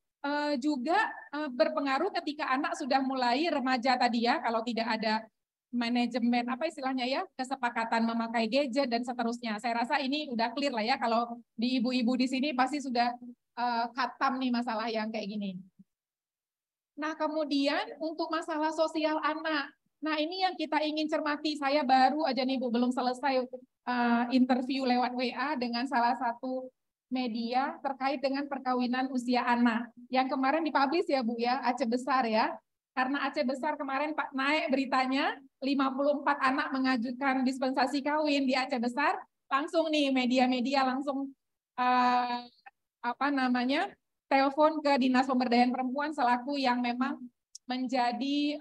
juga berpengaruh ketika anak sudah mulai remaja tadi ya, kalau tidak ada manajemen apa istilahnya ya, kesepakatan memakai gadget dan seterusnya. Saya rasa ini udah clear lah ya, kalau di ibu-ibu di sini pasti sudah khatam nih masalah yang kayak gini. Nah, kemudian untuk masalah sosial anak. Nah, ini yang kita ingin cermati. Saya baru aja nih Bu, belum selesai interview lewat WA dengan salah satu media terkait dengan perkawinan usia anak. Yang kemarin dipublish ya Bu ya, Aceh Besar ya. Karena Aceh Besar kemarin Pak naik beritanya 54 anak mengajukan dispensasi kawin di Aceh Besar, langsung nih media-media langsung telepon ke Dinas Pemberdayaan Perempuan selaku yang memang menjadi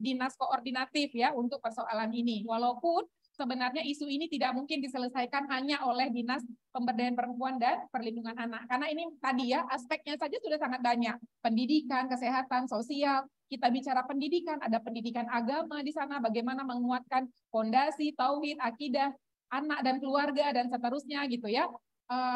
dinas koordinatif ya untuk persoalan ini. Walaupun sebenarnya isu ini tidak mungkin diselesaikan hanya oleh Dinas Pemberdayaan Perempuan dan Perlindungan Anak. Karena ini tadi ya, aspeknya saja sudah sangat banyak. Pendidikan, kesehatan, sosial. Kita bicara pendidikan, ada pendidikan agama di sana, bagaimana menguatkan fondasi, tauhid, akidah, anak dan keluarga, dan seterusnya gitu ya.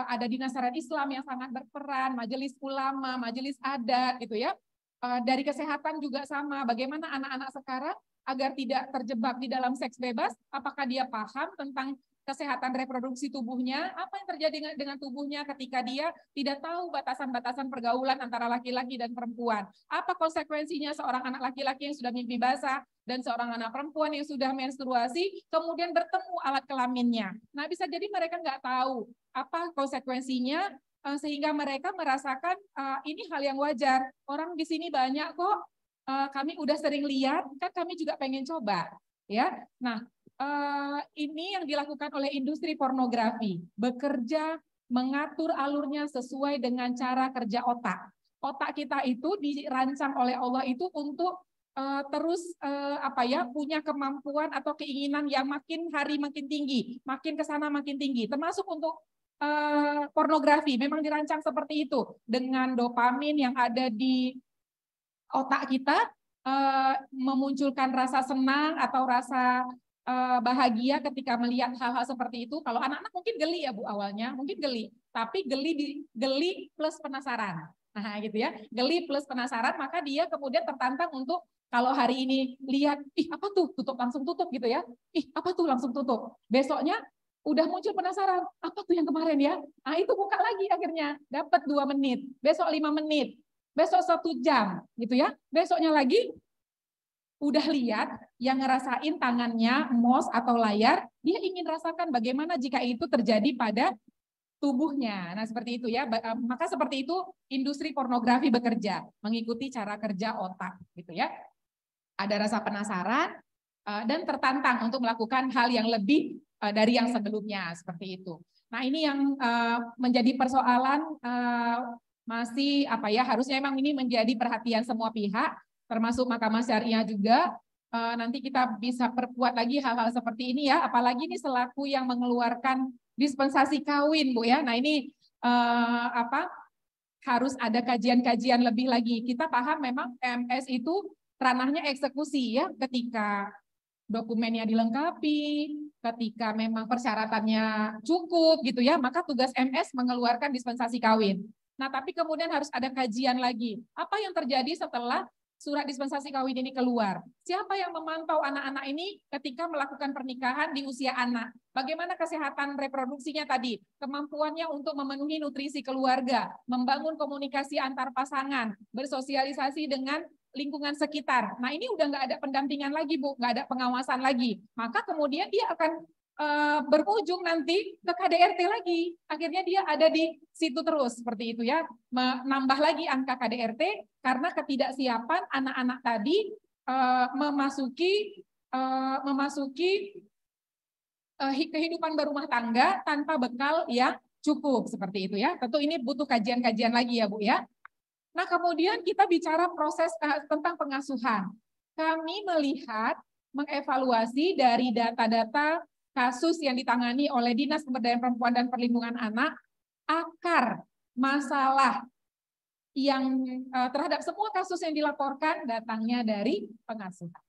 Ada Dinas Syariat Islam yang sangat berperan, majelis ulama, majelis adat gitu ya. Dari kesehatan juga sama, bagaimana anak-anak sekarang agar tidak terjebak di dalam seks bebas, apakah dia paham tentang kesehatan reproduksi tubuhnya, apa yang terjadi dengan tubuhnya ketika dia tidak tahu batasan-batasan pergaulan antara laki-laki dan perempuan. Apa konsekuensinya seorang anak laki-laki yang sudah mimpi basah dan seorang anak perempuan yang sudah menstruasi, kemudian bertemu alat kelaminnya. Nah, bisa jadi mereka nggak tahu apa konsekuensinya, sehingga mereka merasakan ini hal yang wajar. Orang di sini banyak kok, kami udah sering lihat, kan kami juga pengen coba. Ya, nah ini yang dilakukan oleh industri pornografi, bekerja mengatur alurnya sesuai dengan cara kerja otak. Otak kita itu dirancang oleh Allah itu untuk terus punya kemampuan atau keinginan yang makin hari makin tinggi, makin ke sana makin tinggi, termasuk untuk pornografi memang dirancang seperti itu, dengan dopamin yang ada di otak kita memunculkan rasa senang atau rasa bahagia ketika melihat hal-hal seperti itu. Kalau anak-anak mungkin geli ya Bu awalnya, mungkin geli, tapi geli plus penasaran. Nah gitu ya, geli plus penasaran, maka dia kemudian tertantang untuk kalau hari ini lihat, ih apa tuh, tutup langsung tutup gitu ya, ih apa tuh langsung tutup. Besoknya udah muncul penasaran, apa tuh yang kemarin ya? Nah itu buka lagi akhirnya, dapat 2 menit, besok 5 menit, besok 1 jam gitu ya. Besoknya lagi udah lihat, yang ngerasain tangannya mouse atau layar, dia ingin rasakan bagaimana jika itu terjadi pada tubuhnya. Nah seperti itu ya, maka seperti itu industri pornografi bekerja, mengikuti cara kerja otak gitu ya. Ada rasa penasaran, dan tertantang untuk melakukan hal yang lebih dari yang sebelumnya, seperti itu. Nah, ini yang menjadi persoalan masih harusnya memang ini menjadi perhatian semua pihak, termasuk Mahkamah Syariah juga. Nanti kita bisa perkuat lagi hal-hal seperti ini ya, apalagi ini selaku yang mengeluarkan dispensasi kawin, Bu ya. Nah, ini harus ada kajian-kajian lebih lagi. Kita paham memang MS itu ranahnya eksekusi ya, ketika dokumennya dilengkapi, ketika memang persyaratannya cukup gitu ya, maka tugas MS mengeluarkan dispensasi kawin. Nah, tapi kemudian harus ada kajian lagi. Apa yang terjadi setelah surat dispensasi kawin ini keluar? Siapa yang memantau anak-anak ini ketika melakukan pernikahan di usia anak? Bagaimana kesehatan reproduksinya tadi? Kemampuannya untuk memenuhi nutrisi keluarga, membangun komunikasi antar pasangan, bersosialisasi dengan lingkungan sekitar. Nah, ini udah nggak ada pendampingan lagi, Bu, nggak ada pengawasan lagi. Maka kemudian dia akan berujung nanti ke KDRT lagi. Akhirnya dia ada di situ terus, seperti itu ya. Menambah lagi angka KDRT karena ketidaksiapan anak-anak tadi memasuki kehidupan berumah tangga tanpa bekal yang cukup, seperti itu ya. Tentu ini butuh kajian-kajian lagi ya, Bu ya. Nah, kemudian kita bicara proses tentang pengasuhan. Kami melihat, mengevaluasi dari data-data kasus yang ditangani oleh Dinas Pemberdayaan Perempuan dan Perlindungan Anak, akar masalah yang terhadap semua kasus yang dilaporkan datangnya dari pengasuhan.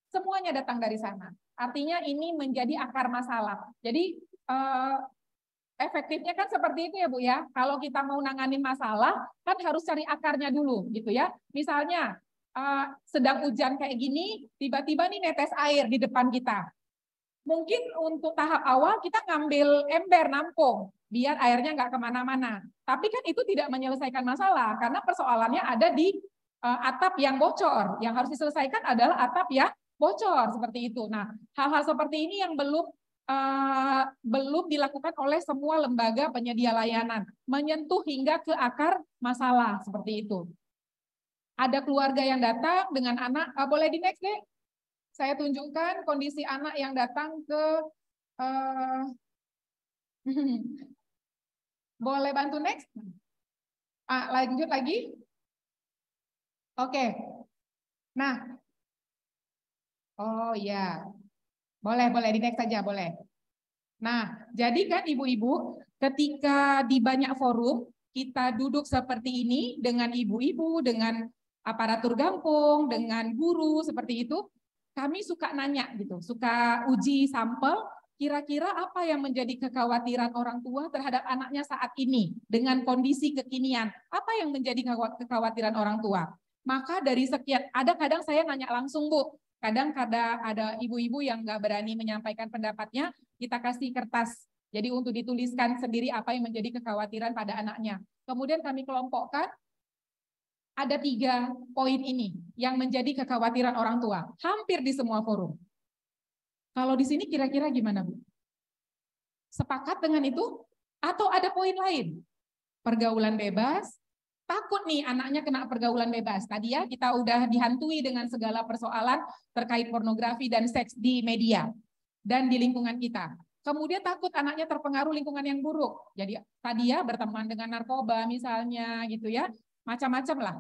Semuanya datang dari sana. Artinya ini menjadi akar masalah. Jadi efektifnya kan seperti itu ya, Bu ya. Kalau kita mau nanganin masalah, kan harus cari akarnya dulu gitu ya. Misalnya sedang hujan kayak gini, tiba-tiba nih netes air di depan kita. Mungkin untuk tahap awal kita ngambil ember, nampung, biar airnya nggak kemana-mana. Tapi kan itu tidak menyelesaikan masalah, karena persoalannya ada di atap yang bocor. Yang harus diselesaikan adalah atap yang bocor, seperti itu. Nah, hal-hal seperti ini yang belum dilakukan oleh semua lembaga penyedia layanan, menyentuh hingga ke akar masalah, seperti itu. Ada keluarga yang datang dengan anak, boleh di next deh, saya tunjukkan kondisi anak yang datang ke, boleh bantu next? Lanjut lagi. Oke. Nah, oh ya. Boleh di next saja, boleh. Nah, jadi kan ibu-ibu, ketika di banyak forum, kita duduk seperti ini dengan ibu-ibu, dengan aparatur kampung, dengan guru, seperti itu, kami suka nanya gitu, suka uji sampel, kira-kira apa yang menjadi kekhawatiran orang tua terhadap anaknya saat ini, dengan kondisi kekinian, apa yang menjadi kekhawatiran orang tua. Maka dari sekian, ada kadang saya nanya langsung, Bu, kadang ada ibu-ibu yang nggak berani menyampaikan pendapatnya, kita kasih kertas. Jadi untuk dituliskan sendiri apa yang menjadi kekhawatiran pada anaknya. Kemudian kami kelompokkan, ada 3 poin ini yang menjadi kekhawatiran orang tua. Hampir di semua forum. Kalau di sini kira-kira gimana, Bu? Sepakat dengan itu? Atau ada poin lain? Pergaulan bebas, takut nih anaknya kena pergaulan bebas. Tadi ya kita udah dihantui dengan segala persoalan terkait pornografi dan seks di media dan di lingkungan kita. Kemudian takut anaknya terpengaruh lingkungan yang buruk. Jadi tadi ya berteman dengan narkoba misalnya gitu ya, macam-macam lah.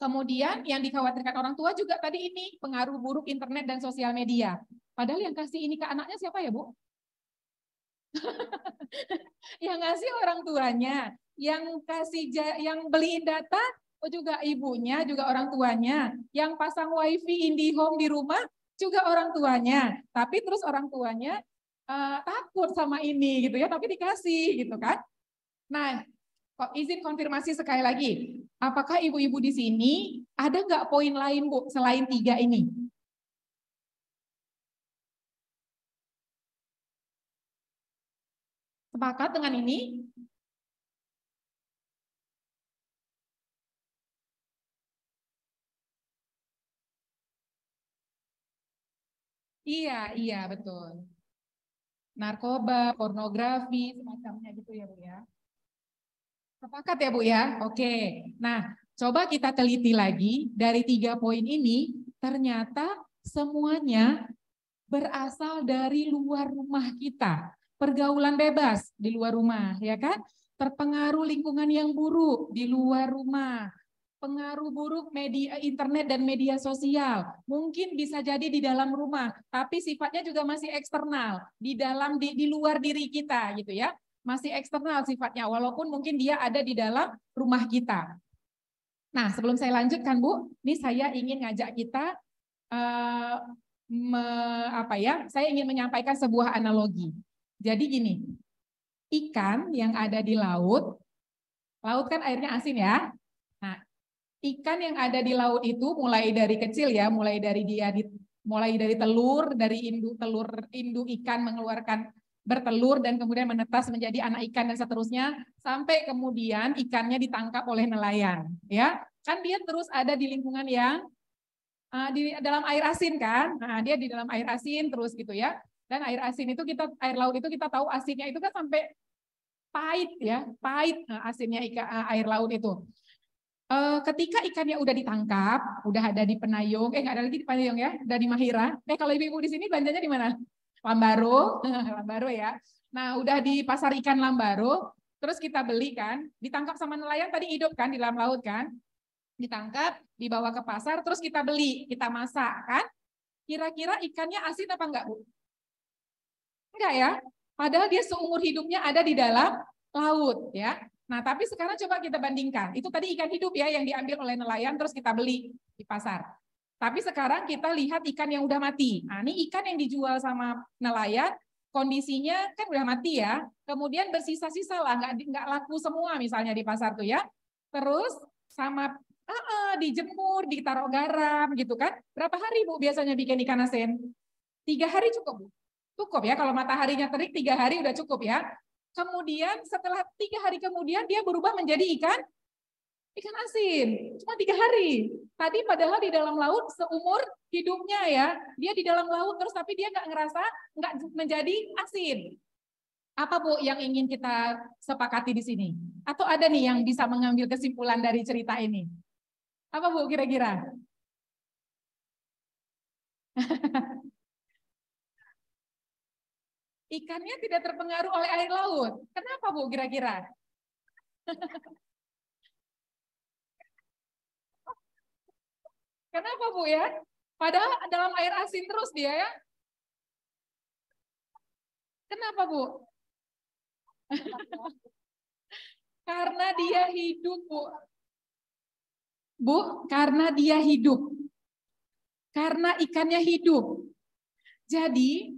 Kemudian yang dikhawatirkan orang tua juga tadi ini pengaruh buruk internet dan sosial media. Padahal yang kasih ini ke anaknya siapa ya, Bu? Yang ngasih orang tuanya. Yang beliin data juga ibunya, juga orang tuanya. Yang pasang wifi IndiHome di rumah juga orang tuanya. Tapi terus orang tuanya takut sama ini gitu ya, tapi dikasih gitu kan. Nah, kok izin konfirmasi sekali lagi. Apakah ibu-ibu di sini ada nggak poin lain, Bu, selain 3 ini? Sepakat dengan ini? Iya, betul. Narkoba, pornografi, semacamnya gitu ya, Bu ya. Sepakat ya, Bu ya? Oke. Nah, coba kita teliti lagi dari 3 poin ini, ternyata semuanya berasal dari luar rumah kita. Pergaulan bebas di luar rumah, ya kan? Terpengaruh lingkungan yang buruk di luar rumah. Pengaruh buruk media internet dan media sosial. Mungkin bisa jadi di dalam rumah, tapi sifatnya juga masih eksternal, di dalam di luar diri kita gitu ya. Masih eksternal sifatnya walaupun mungkin dia ada di dalam rumah kita. Nah, sebelum saya lanjutkan, Bu, ini saya ingin ngajak kita saya ingin menyampaikan sebuah analogi. Jadi gini, ikan yang ada di laut kan airnya asin ya. Nah, ikan yang ada di laut itu mulai dari kecil ya, mulai dari telur, dari induk ikan bertelur dan kemudian menetas menjadi anak ikan dan seterusnya sampai kemudian ikannya ditangkap oleh nelayan, ya. Kan dia terus ada di lingkungan yang di dalam air asin kan. Nah, dia di dalam air asin terus gitu ya. Dan air asin itu air laut itu kita tahu asinnya itu kan sampai pahit ya, pahit asinnya air laut itu. Ketika ikannya udah ditangkap, udah ada di Penayung, nggak ada lagi di Penayung ya, udah di Mahira. Kalau ibu-ibu di sini belanjanya di mana? Lambaro, Lambaro ya. Nah, udah di pasar ikan Lambaro, terus kita beli kan, ditangkap sama nelayan tadi hidup kan di dalam laut kan, ditangkap, dibawa ke pasar, terus kita beli, kita masak kan. Kira-kira ikannya asin apa enggak, Bu? Enggak ya, padahal dia seumur hidupnya ada di dalam laut ya. Nah, tapi sekarang coba kita bandingkan. Itu tadi ikan hidup ya yang diambil oleh nelayan terus kita beli di pasar. Tapi sekarang kita lihat ikan yang udah mati. Nah, ini ikan yang dijual sama nelayan, kondisinya kan udah mati ya. Kemudian bersisa-sisa lah, nggak laku semua misalnya di pasar tuh ya. Terus sama dijemur, ditaruh garam gitu kan. Berapa hari Bu biasanya bikin ikan asin? 3 hari cukup Bu? Cukup ya, kalau mataharinya terik 3 hari udah cukup ya. Kemudian setelah 3 hari kemudian dia berubah menjadi ikan asin. Cuma 3 hari. Tadi padahal di dalam laut seumur hidupnya ya. Dia di dalam laut terus tapi dia nggak menjadi asin. Apa Bu yang ingin kita sepakati di sini? Atau ada nih yang bisa mengambil kesimpulan dari cerita ini? Apa Bu kira-kira? Ikannya tidak terpengaruh oleh air laut. Kenapa Bu kira-kira? Kenapa Bu ya? Padahal dalam air asin terus dia ya. Kenapa Bu? Karena dia hidup Bu. Bu, karena dia hidup. Karena ikannya hidup. Jadi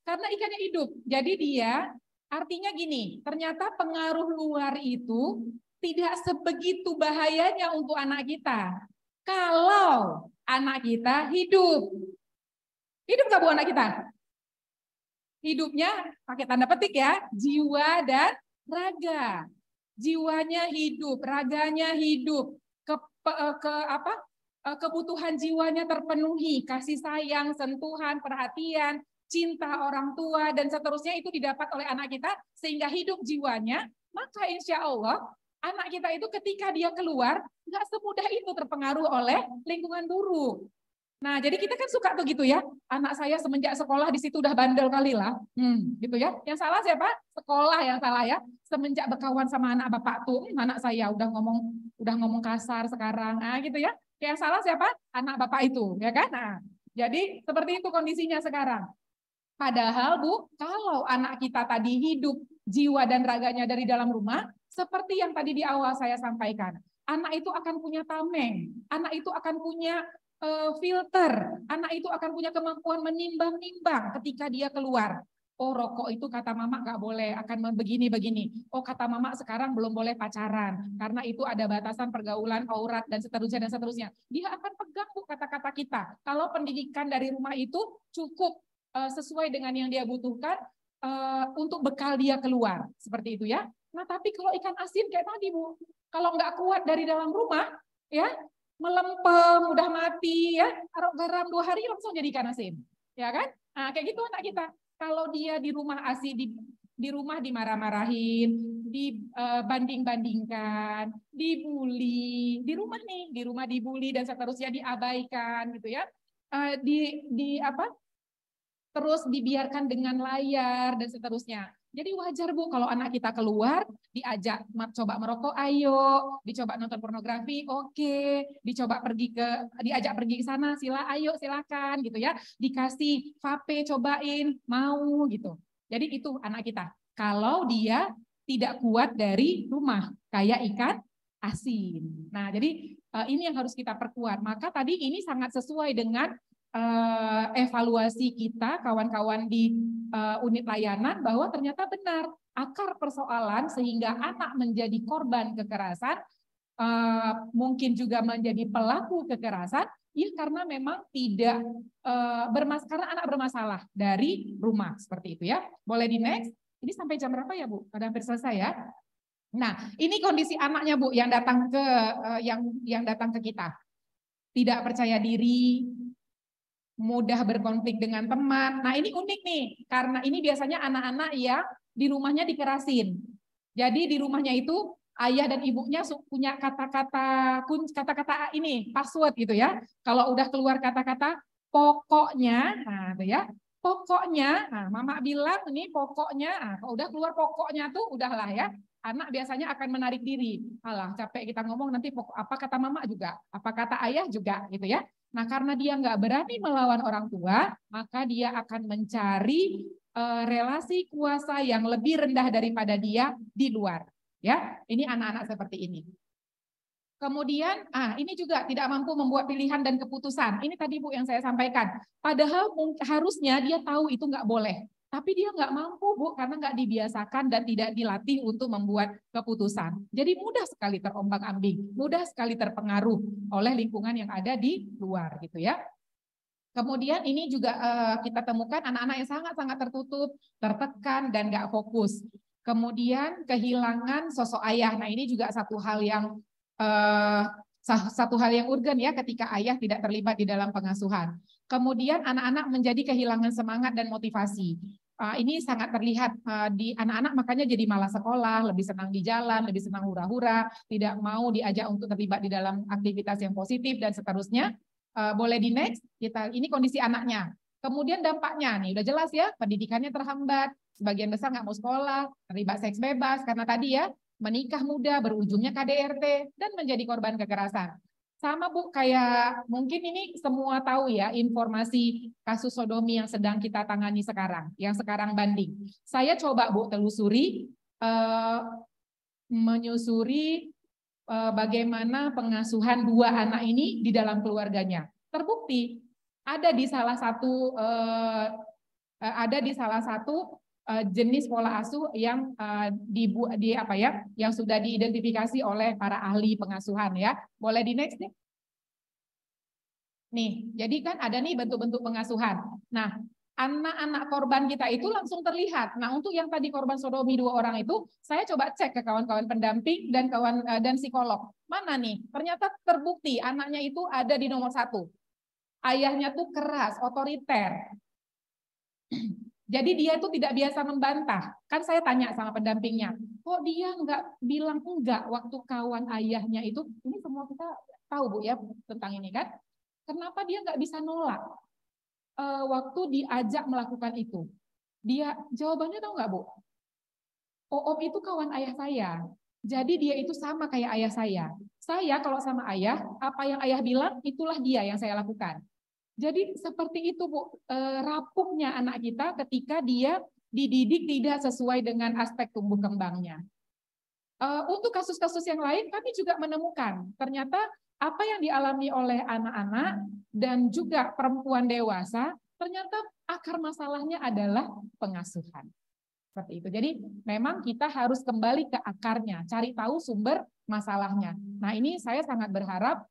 karena ikannya hidup, jadi dia artinya gini, ternyata pengaruh luar itu tidak sebegitu bahayanya untuk anak kita. Kalau anak kita hidup. Hidup nggak Bu anak kita? Hidupnya pakai tanda petik ya, jiwa dan raga. Jiwanya hidup, raganya hidup, kebutuhan jiwanya terpenuhi, kasih sayang, sentuhan, perhatian, cinta orang tua, dan seterusnya itu didapat oleh anak kita, sehingga hidup jiwanya, maka insya Allah, anak kita itu ketika dia keluar, nggak semudah itu terpengaruh oleh lingkungan buruk. Nah, jadi kita kan suka tuh gitu ya, anak saya semenjak sekolah di situ udah bandel kali lah, gitu ya. Yang salah siapa? Sekolah yang salah ya. Semenjak berkawan sama anak bapak tuh, anak saya udah ngomong kasar sekarang, gitu ya. Yang salah siapa? Anak bapak itu, ya kan? Nah, jadi seperti itu kondisinya sekarang. Padahal Bu, kalau anak kita tadi hidup jiwa dan raganya dari dalam rumah, seperti yang tadi di awal saya sampaikan, anak itu akan punya tameng, anak itu akan punya filter, anak itu akan punya kemampuan menimbang-nimbang ketika dia keluar. Oh, rokok itu kata mama nggak boleh, akan begini-begini. Oh, kata mama sekarang belum boleh pacaran, karena itu ada batasan pergaulan, aurat, dan seterusnya. Dia akan pegang Bu kata-kata kita. Kalau pendidikan dari rumah itu cukup sesuai dengan yang dia butuhkan untuk bekal dia keluar. Seperti itu ya. Nah, tapi kalau ikan asin kayak tadi Bu, kalau nggak kuat dari dalam rumah, ya melempem, udah mati, ya taruh garam 2 hari langsung jadi ikan asin. Ya kan? Nah, kayak gitu anak kita. Kalau dia di rumah asin, di rumah dimarah-marahin, dibanding-bandingkan, dibully, di rumah dibully dan seterusnya, diabaikan gitu ya. Terus dibiarkan dengan layar dan seterusnya. Jadi wajar Bu kalau anak kita keluar diajak coba merokok, ayo, dicoba nonton pornografi, oke, diajak pergi ke sana, ayo silakan gitu ya. Dikasih vape cobain, mau gitu. Jadi itu anak kita. Kalau dia tidak kuat dari rumah, kayak ikan asin. Nah, jadi ini yang harus kita perkuat. Maka tadi ini sangat sesuai dengan evaluasi kita kawan-kawan di unit layanan bahwa ternyata benar akar persoalan sehingga anak menjadi korban kekerasan, mungkin juga menjadi pelaku kekerasan, ya karena memang tidak karena anak bermasalah dari rumah seperti itu ya. Boleh di next? Ini sampai jam berapa ya Bu? Pada hampir selesai ya. Nah, ini kondisi anaknya Bu yang datang ke yang datang ke kita. Tidak percaya diri, mudah berkonflik dengan teman. Nah ini unik nih, karena ini biasanya anak-anak yang di rumahnya dikerasin. Jadi di rumahnya itu ayah dan ibunya punya kata-kata ini, password gitu ya. Kalau udah keluar kata-kata pokoknya, nah itu ya, pokoknya, nah mama bilang ini pokoknya, nah, kalau udah keluar pokoknya tuh udahlah ya. Anak biasanya akan menarik diri. Alah, capek kita ngomong nanti apa kata mama juga, apa kata ayah juga gitu ya. Nah, karena dia nggak berani melawan orang tua, maka dia akan mencari relasi kuasa yang lebih rendah daripada dia di luar. Ya, ini anak-anak seperti ini. Kemudian, ini juga tidak mampu membuat pilihan dan keputusan. Ini tadi Bu yang saya sampaikan. Padahal harusnya dia tahu itu nggak boleh. Tapi dia nggak mampu Bu, karena nggak dibiasakan dan tidak dilatih untuk membuat keputusan. Jadi mudah sekali terombang-ambing, mudah sekali terpengaruh oleh lingkungan yang ada di luar gitu ya. Kemudian ini juga kita temukan anak-anak yang sangat-sangat tertutup, tertekan dan nggak fokus. Kemudian kehilangan sosok ayah. Nah ini juga satu hal yang urgen ya ketika ayah tidak terlibat di dalam pengasuhan. Kemudian anak-anak menjadi kehilangan semangat dan motivasi. Ini sangat terlihat di anak-anak, makanya jadi malas sekolah, lebih senang di jalan, lebih senang hura-hura, tidak mau diajak untuk terlibat di dalam aktivitas yang positif dan seterusnya. Boleh di next, ini kondisi anaknya. Kemudian dampaknya nih udah jelas ya, pendidikannya terhambat, sebagian besar nggak mau sekolah, terlibat seks bebas karena tadi ya menikah muda, berujungnya KDRT dan menjadi korban kekerasan. Sama Bu, kayak mungkin ini semua tahu ya informasi kasus sodomi yang sedang kita tangani sekarang, yang sekarang banding. Saya coba Bu menyusuri bagaimana pengasuhan dua anak ini di dalam keluarganya. Terbukti ada di salah satu jenis pola asuh yang yang sudah diidentifikasi oleh para ahli pengasuhan ya. Boleh di next nih. Nih, jadi kan ada nih bentuk-bentuk pengasuhan. Nah, anak-anak korban kita itu langsung terlihat. Nah, untuk yang tadi korban sodomi 2 orang itu, saya coba cek ke kawan-kawan pendamping dan psikolog. Mana nih? Ternyata terbukti anaknya itu ada di nomor 1. Ayahnya tuh keras, otoriter. Jadi dia itu tidak biasa membantah. Kan saya tanya sama pendampingnya, kok dia nggak bilang enggak waktu kawan ayahnya itu, ini semua kita tahu Bu ya tentang ini kan. Kenapa dia nggak bisa nolak waktu diajak melakukan itu? Dia jawabannya tahu nggak Bu? Om itu kawan ayah saya. Jadi dia itu sama kayak ayah saya. Saya kalau sama ayah, apa yang ayah bilang itulah dia yang saya lakukan. Jadi seperti itu Bu, rapuhnya anak kita ketika dia dididik tidak sesuai dengan aspek tumbuh kembangnya. Untuk kasus-kasus yang lain kami juga menemukan ternyata apa yang dialami oleh anak-anak dan juga perempuan dewasa ternyata akar masalahnya adalah pengasuhan. Seperti itu. Jadi memang kita harus kembali ke akarnya, cari tahu sumber masalahnya. Nah ini saya sangat berharap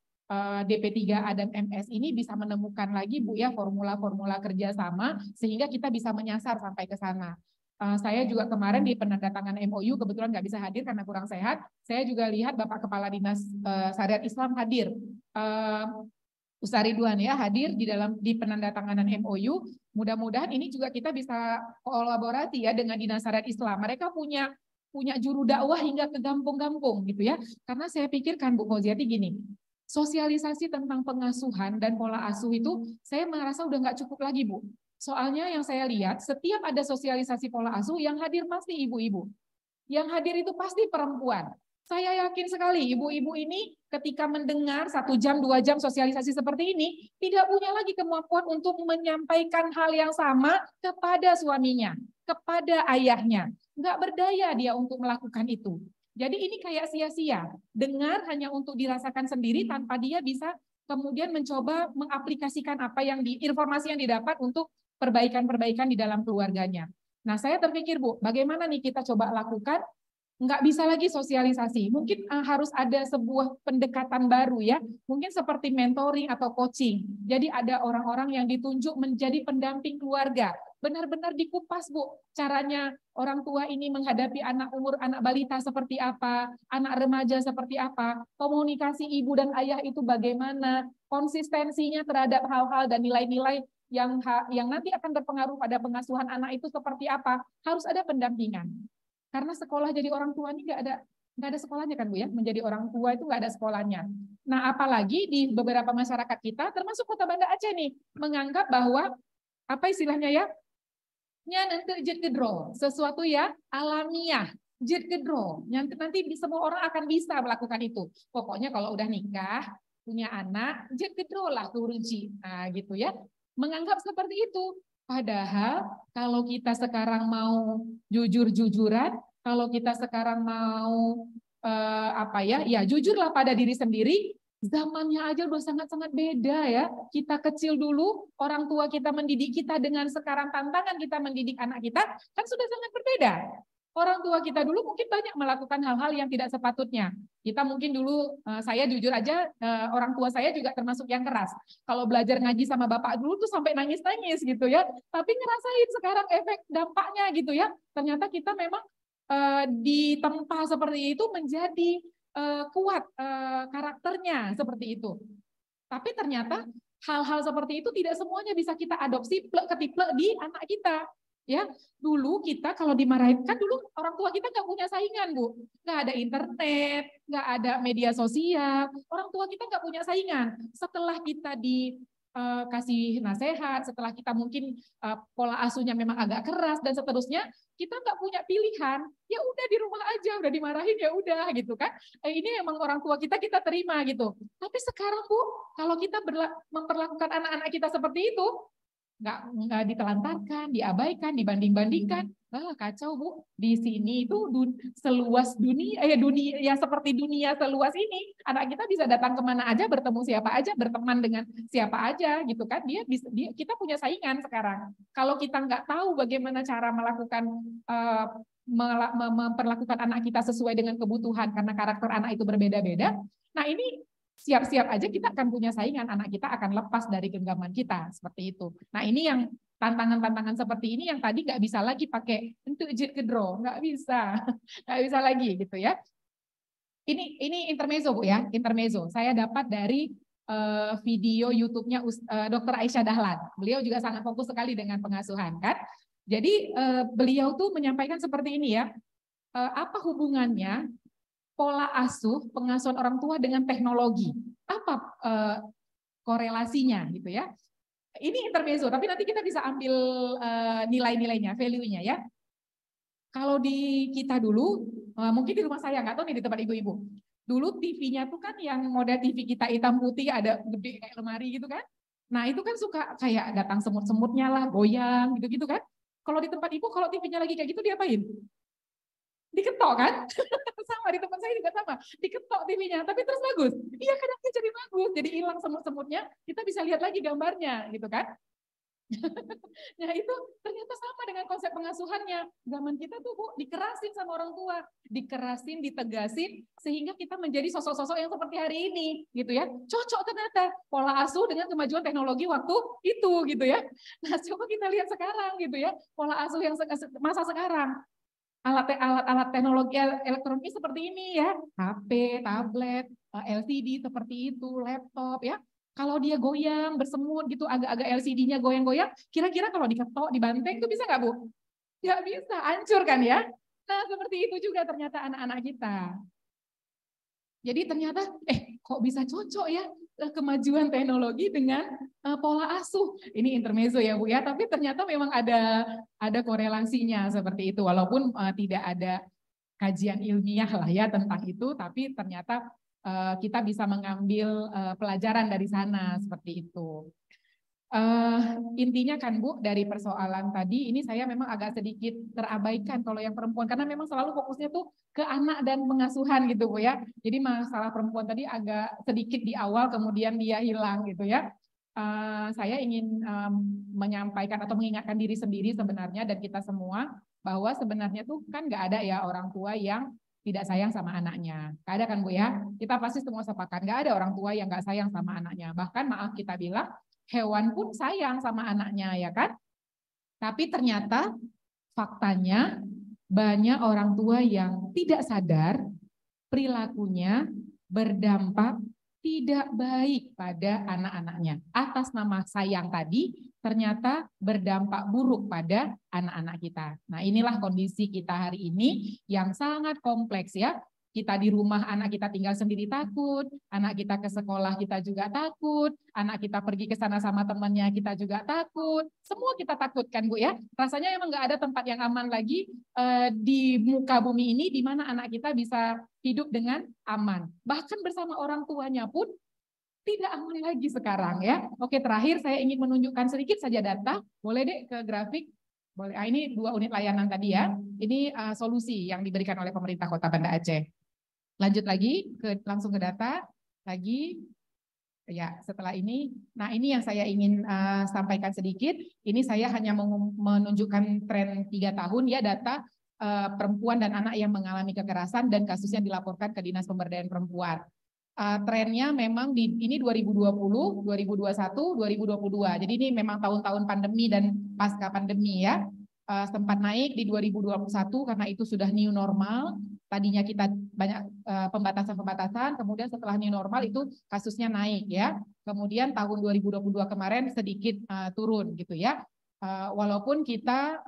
DP3A dan MS ini bisa menemukan lagi Bu ya formula-formula kerjasama sehingga kita bisa menyasar sampai ke sana. Saya juga kemarin di penandatangan MOU kebetulan nggak bisa hadir karena kurang sehat. Saya juga lihat Bapak Kepala Dinas Syariat Islam hadir, Ustaz Ridwan ya hadir di penandatanganan MOU. Mudah-mudahan ini juga kita bisa kolaborasi ya dengan Dinas Syariat Islam. Mereka punya punya juru dakwah hingga ke kampung-kampung gitu ya. Karena saya pikirkan Bu Fauziati gini, sosialisasi tentang pengasuhan dan pola asuh itu saya merasa udah nggak cukup lagi Bu. Soalnya yang saya lihat setiap ada sosialisasi pola asuh yang hadir pasti ibu-ibu. Yang hadir itu pasti perempuan. Saya yakin sekali ibu-ibu ini ketika mendengar 1 jam, 2 jam sosialisasi seperti ini, tidak punya lagi kemampuan untuk menyampaikan hal yang sama kepada suaminya, kepada ayahnya. Nggak berdaya dia untuk melakukan itu. Jadi ini kayak sia-sia. Dengar hanya untuk dirasakan sendiri tanpa dia bisa kemudian mencoba mengaplikasikan apa yang informasi yang didapat untuk perbaikan-perbaikan di dalam keluarganya. Nah, saya terpikir Bu, bagaimana nih kita coba lakukan? Nggak bisa lagi sosialisasi. Mungkin harus ada sebuah pendekatan baru ya. Mungkin seperti mentoring atau coaching. Jadi ada orang-orang yang ditunjuk menjadi pendamping keluarga. Benar-benar dikupas Bu, caranya orang tua ini menghadapi anak balita seperti apa, anak remaja seperti apa, komunikasi ibu dan ayah itu bagaimana, konsistensinya terhadap hal-hal dan nilai-nilai yang nanti akan berpengaruh pada pengasuhan anak itu seperti apa. Harus ada pendampingan. Karena sekolah jadi orang tua ini nggak ada sekolahnya kan Bu ya, menjadi orang tua itu nggak ada sekolahnya. Nah apalagi di beberapa masyarakat kita, termasuk Kota Banda Aceh nih, menganggap bahwa apa istilahnya ya, nanti jet gedro, sesuatu ya alamiah, jet gedro, nanti semua orang akan bisa melakukan itu. Pokoknya kalau udah nikah, punya anak, jet gedro lah turuji, nah gitu ya, menganggap seperti itu. Padahal kalau kita sekarang mau jujur-jujuran, kalau kita sekarang mau jujurlah pada diri sendiri, zamannya aja udah sangat-sangat beda ya. Kita kecil dulu, orang tua kita mendidik kita dengan sekarang tantangan kita mendidik anak kita, kan sudah sangat berbeda. Orang tua kita dulu mungkin banyak melakukan hal-hal yang tidak sepatutnya. Kita mungkin dulu, saya jujur aja, orang tua saya juga termasuk yang keras. Kalau belajar ngaji sama bapak dulu tuh sampai nangis-nangis gitu ya. Tapi ngerasain sekarang efek dampaknya gitu ya. Ternyata kita memang ditempa seperti itu menjadi kuat karakternya seperti itu. Tapi ternyata hal-hal seperti itu tidak semuanya bisa kita adopsi plek-ketiplek di anak kita. Ya, dulu kita kalau dimarahin, kan dulu orang tua kita nggak punya saingan Bu, nggak ada internet, nggak ada media sosial, orang tua kita nggak punya saingan. Setelah kita dikasih nasihat, setelah kita mungkin pola asuhnya memang agak keras dan seterusnya, kita nggak punya pilihan, ya udah di rumah aja, udah dimarahin ya udah gitu kan. Ini emang orang tua kita terima gitu. Tapi sekarang Bu, kalau kita memperlakukan anak-anak kita seperti itu, nggak ditelantarkan, diabaikan, dibanding-bandingkan, kacau Bu. Di sini itu seluas dunia ya seperti dunia seluas ini, anak kita bisa datang kemana aja, bertemu siapa aja, berteman dengan siapa aja gitu kan. Kita punya saingan sekarang. Kalau kita nggak tahu bagaimana cara memperlakukan anak kita sesuai dengan kebutuhan karena karakter anak itu berbeda-beda, nah ini siap-siap aja kita akan punya saingan, anak kita akan lepas dari genggaman kita, seperti itu. Nah ini yang tantangan-tantangan seperti ini yang tadi nggak bisa lagi pakai untuk jet gedro, nggak bisa lagi gitu ya. Ini intermezzo Bu ya, intermezzo. Saya dapat dari video YouTube-nya Dr. Aisyah Dahlan. Beliau juga sangat fokus sekali dengan pengasuhan kan. Jadi beliau tuh menyampaikan seperti ini ya, apa hubungannya pola asuh pengasuhan orang tua dengan teknologi, apa korelasinya gitu ya. Ini intermezzo, tapi nanti kita bisa ambil nilai-nilainya, value-nya ya. Kalau di kita dulu, mungkin di rumah saya, nggak tahu nih di tempat ibu-ibu. Dulu TV-nya tuh kan yang model TV kita hitam putih, ada gede kayak lemari gitu kan. Nah itu kan suka kayak datang semut-semutnya lah, goyang gitu-gitu kan. Kalau di tempat ibu, kalau TV-nya lagi kayak gitu diapain? Diketok kan? Sama di tempat saya juga sama, diketok TV-nya, tapi terus bagus. Iya kadangnya jadi bagus, jadi hilang semut-semutnya, kita bisa lihat lagi gambarnya gitu kan. Nah itu ternyata sama dengan konsep pengasuhannya. Zaman kita tuh Bu, dikerasin sama orang tua, dikerasin, ditegasin, sehingga kita menjadi sosok-sosok yang seperti hari ini gitu ya. Cocok ternyata pola asuh dengan kemajuan teknologi waktu itu gitu ya. Nah coba kita lihat sekarang gitu ya, pola asuh yang masa sekarang. Alat-alat teknologi elektronik seperti ini ya, HP, tablet, LCD seperti itu, laptop ya. Kalau dia goyang, bersemut gitu, agak-agak LCD-nya goyang-goyang, kira-kira kalau diketok, dibanting itu bisa nggak Bu? Nggak bisa, hancur kan ya. Nah, seperti itu juga ternyata anak-anak kita. Jadi ternyata, kok bisa cocok ya kemajuan teknologi dengan pola asuh. Ini intermezzo ya Bu ya, tapi ternyata memang ada korelasinya seperti itu. Walaupun tidak ada kajian ilmiah lah ya tentang itu, tapi ternyata kita bisa mengambil pelajaran dari sana seperti itu. Intinya kan Bu, dari persoalan tadi ini saya memang agak sedikit terabaikan kalau yang perempuan, karena memang selalu fokusnya tuh ke anak dan pengasuhan gitu Bu ya. Jadi masalah perempuan tadi agak sedikit di awal, kemudian dia hilang gitu ya. Saya ingin menyampaikan atau mengingatkan diri sendiri sebenarnya dan kita semua bahwa sebenarnya tuh kan nggak ada ya orang tua yang tidak sayang sama anaknya. Nggak ada kan Bu ya? Kita pasti semua sepakat, nggak ada orang tua yang nggak sayang sama anaknya. Bahkan maaf kita bilang, hewan pun sayang sama anaknya ya kan? Tapi ternyata faktanya banyak orang tua yang tidak sadar perilakunya berdampak tidak baik pada anak-anaknya. Atas nama sayang tadi ternyata berdampak buruk pada anak-anak kita. Nah, inilah kondisi kita hari ini yang sangat kompleks ya. Kita di rumah, anak kita tinggal sendiri takut, anak kita ke sekolah kita juga takut, anak kita pergi ke sana sama temannya kita juga takut, semua kita takut kan Bu ya. Rasanya emang nggak ada tempat yang aman lagi di muka bumi ini di mana anak kita bisa hidup dengan aman. Bahkan bersama orang tuanya pun tidak aman lagi sekarang ya. Oke, terakhir saya ingin menunjukkan sedikit saja data, boleh deh ke grafik. Boleh. Ini 2 unit layanan tadi ya. Ini solusi yang diberikan oleh pemerintah Kota Banda Aceh. Lanjut lagi, langsung ke data, lagi, ya setelah ini, nah ini yang saya ingin sampaikan sedikit, ini saya hanya menunjukkan tren 3 tahun ya data perempuan dan anak yang mengalami kekerasan dan kasusnya dilaporkan ke Dinas Pemberdayaan Perempuan. Trennya memang ini 2020, 2021, 2022, jadi ini memang tahun-tahun pandemi dan pasca pandemi ya. Sempat naik di 2021 karena itu sudah new normal. Tadinya kita banyak pembatasan-pembatasan, kemudian setelah new normal itu kasusnya naik ya. Kemudian tahun 2022 kemarin sedikit turun gitu ya. Walaupun kita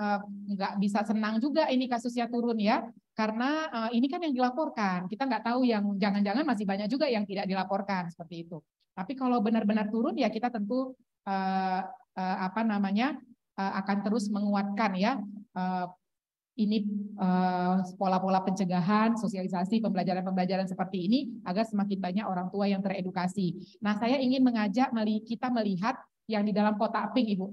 nggak bisa senang juga ini kasusnya turun ya, karena ini kan yang dilaporkan. Kita nggak tahu yang jangan-jangan masih banyak juga yang tidak dilaporkan seperti itu. Tapi kalau benar-benar turun ya kita tentu akan terus menguatkan ya. Ini pola-pola pencegahan, sosialisasi, pembelajaran-pembelajaran seperti ini agar semakin banyak orang tua yang teredukasi. Nah, saya ingin mengajak kita melihat yang di dalam kotak pink, Ibu.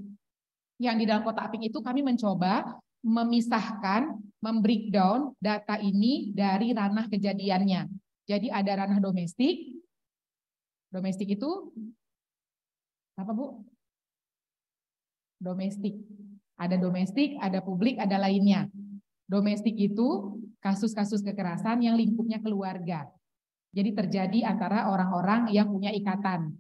Yang di dalam kotak pink itu kami mencoba memisahkan, membreakdown data ini dari ranah kejadiannya. Jadi ada ranah domestik. Domestik itu apa, Bu? Domestik. Ada domestik, ada publik, ada lainnya. Domestik itu kasus-kasus kekerasan yang lingkupnya keluarga. Jadi terjadi antara orang-orang yang punya ikatan,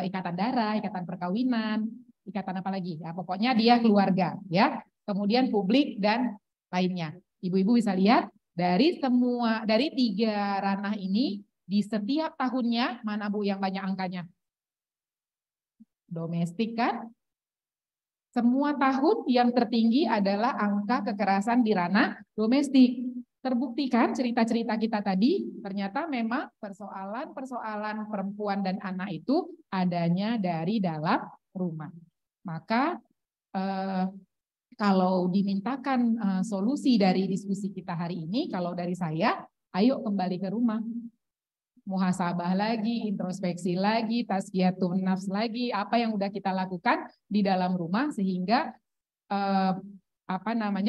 ikatan darah, ikatan perkawinan, ikatan apa lagi? Ya, pokoknya dia keluarga, ya. Kemudian publik dan lainnya. Ibu-ibu bisa lihat dari 3 ranah ini di setiap tahunnya mana Bu yang banyak angkanya? Domestik kan? Semua tahun yang tertinggi adalah angka kekerasan di ranah domestik. Terbuktikan cerita-cerita kita tadi, ternyata memang persoalan-persoalan perempuan dan anak itu adanya dari dalam rumah. Maka kalau dimintakan solusi dari diskusi kita hari ini, kalau dari saya, ayo kembali ke rumah. Muhasabah lagi, introspeksi lagi, tazkiyatun nafs lagi, apa yang udah kita lakukan di dalam rumah sehingga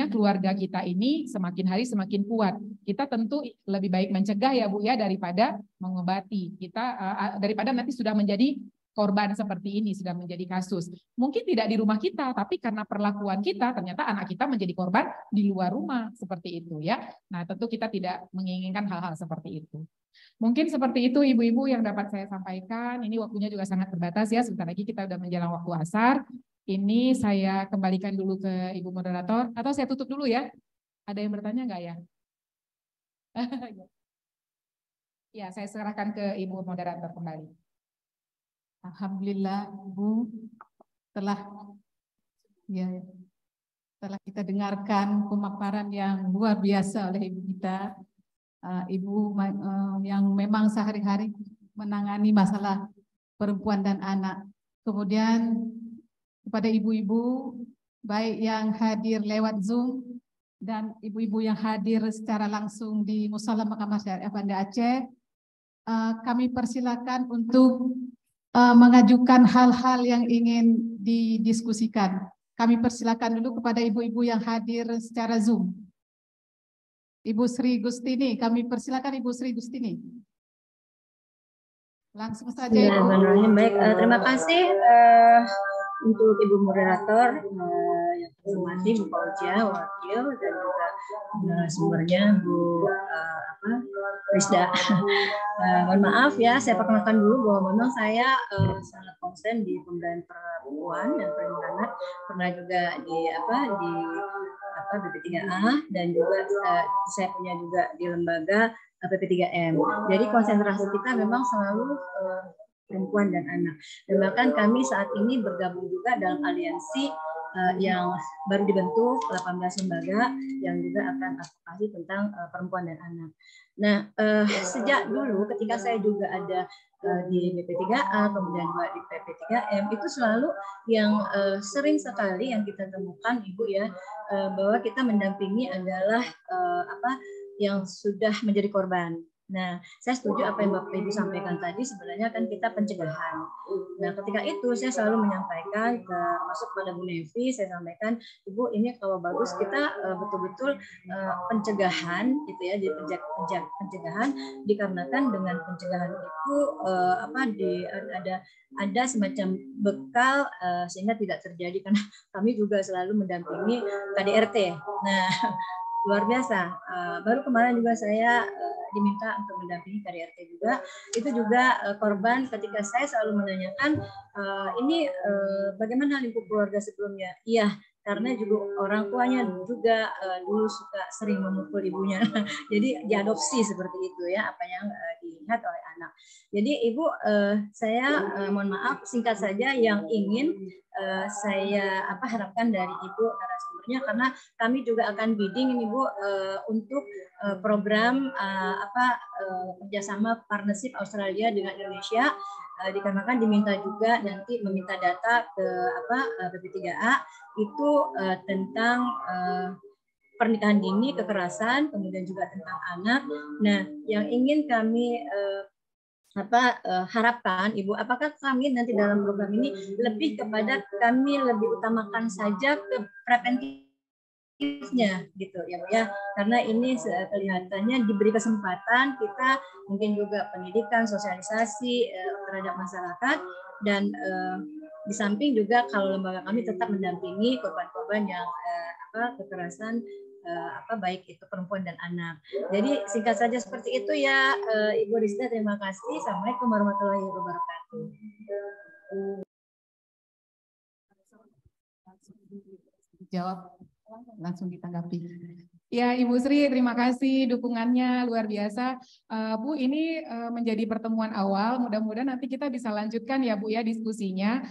keluarga kita ini semakin hari semakin kuat. Kita tentu lebih baik mencegah ya Bu ya daripada mengobati. Kita daripada nanti sudah menjadi korban seperti ini, sudah menjadi kasus. Mungkin tidak di rumah kita, tapi karena perlakuan kita ternyata anak kita menjadi korban di luar rumah seperti itu ya. Nah, tentu kita tidak menginginkan hal-hal seperti itu. Mungkin seperti itu Ibu-ibu yang dapat saya sampaikan. Ini waktunya juga sangat terbatas ya. Sebentar lagi kita udah menjelang waktu asar. Ini saya kembalikan dulu ke Ibu moderator. Atau saya tutup dulu ya. Ada yang bertanya nggak ya? Ya, saya serahkan ke Ibu moderator kembali. Alhamdulillah Bu telah ya Setelah kita dengarkan pemaparan yang luar biasa oleh Ibu kita, yang memang sehari-hari menangani masalah perempuan dan anak. Kemudian kepada ibu-ibu, baik yang hadir lewat Zoom dan ibu-ibu yang hadir secara langsung di Musala Mahkamah Syariah Banda Aceh, kami persilakan untuk mengajukan hal-hal yang ingin didiskusikan. Kami persilakan dulu kepada ibu-ibu yang hadir secara Zoom. Ibu Sri Gustini, kami persilakan Ibu Sri Gustini. Langsung saja Ibu. Bismillahirrahmanirrahim. Baik, terima kasih untuk Ibu moderator yang hormati Bu Fauzia, wakil, dan juga narasumbernya Bu Rizda. Mohon maaf ya, saya perkenalkan dulu bahwa memang saya sangat konsen di pemberdayaan perempuan dan perlindungan anak, pernah juga di BP3A, dan juga saya punya juga di lembaga PP3M. Jadi konsentrasi kita memang selalu perempuan dan anak. Dan bahkan kami saat ini bergabung juga dalam aliansi yang baru dibentuk, 18 lembaga yang juga akan advokasi tentang perempuan dan anak. Nah, sejak dulu ketika saya juga ada di BP3A, kemudian juga di PP3M, itu selalu yang sering sekali yang kita temukan, Ibu ya, bahwa kita mendampingi adalah yang sudah menjadi korban. Nah, saya setuju apa yang Bapak Ibu sampaikan tadi, sebenarnya kan kita pencegahan. Nah, ketika itu saya selalu menyampaikan, masuk pada Bu Nevi, saya sampaikan, Ibu ini kalau bagus kita betul-betul pencegahan, gitu ya, jadi pencegahan, dikarenakan dengan pencegahan itu ada semacam bekal sehingga tidak terjadi, karena kami juga selalu mendampingi KDRT. Nah, luar biasa. Baru kemarin juga saya diminta untuk mendampingi KDRT juga. Itu juga korban ketika saya selalu menanyakan, ini bagaimana lingkup keluarga sebelumnya? Iya, karena juga orang tuanya juga dulu suka sering memukul ibunya. Jadi diadopsi seperti itu ya, apa yang dilihat oleh anak. Jadi Ibu, saya mohon maaf singkat saja yang ingin saya harapkan dari Ibu narasumbernya, karena kami juga akan bidding ini Bu untuk program kerjasama partnership Australia dengan Indonesia, dikarenakan diminta juga nanti meminta data ke BP3A itu tentang pernikahan dini, kekerasan, kemudian juga tentang anak. Nah, yang ingin kami harapkan Ibu, apakah kami nanti dalam program ini lebih kepada kami lebih utamakan saja ke preventifnya gitu ya Bu ya, karena ini kelihatannya diberi kesempatan kita mungkin juga pendidikan, sosialisasi terhadap masyarakat, dan di samping juga kalau lembaga kami tetap mendampingi korban-korban yang kekerasan baik itu perempuan dan anak. Jadi singkat saja seperti itu ya, Ibu Rizda, terima kasih. Assalamualaikum warahmatullahi wabarakatuh. Jawab, langsung ditanggapi. Ya, Ibu Sri, terima kasih dukungannya luar biasa. Bu, ini menjadi pertemuan awal. Mudah-mudahan nanti kita bisa lanjutkan ya Bu ya diskusinya.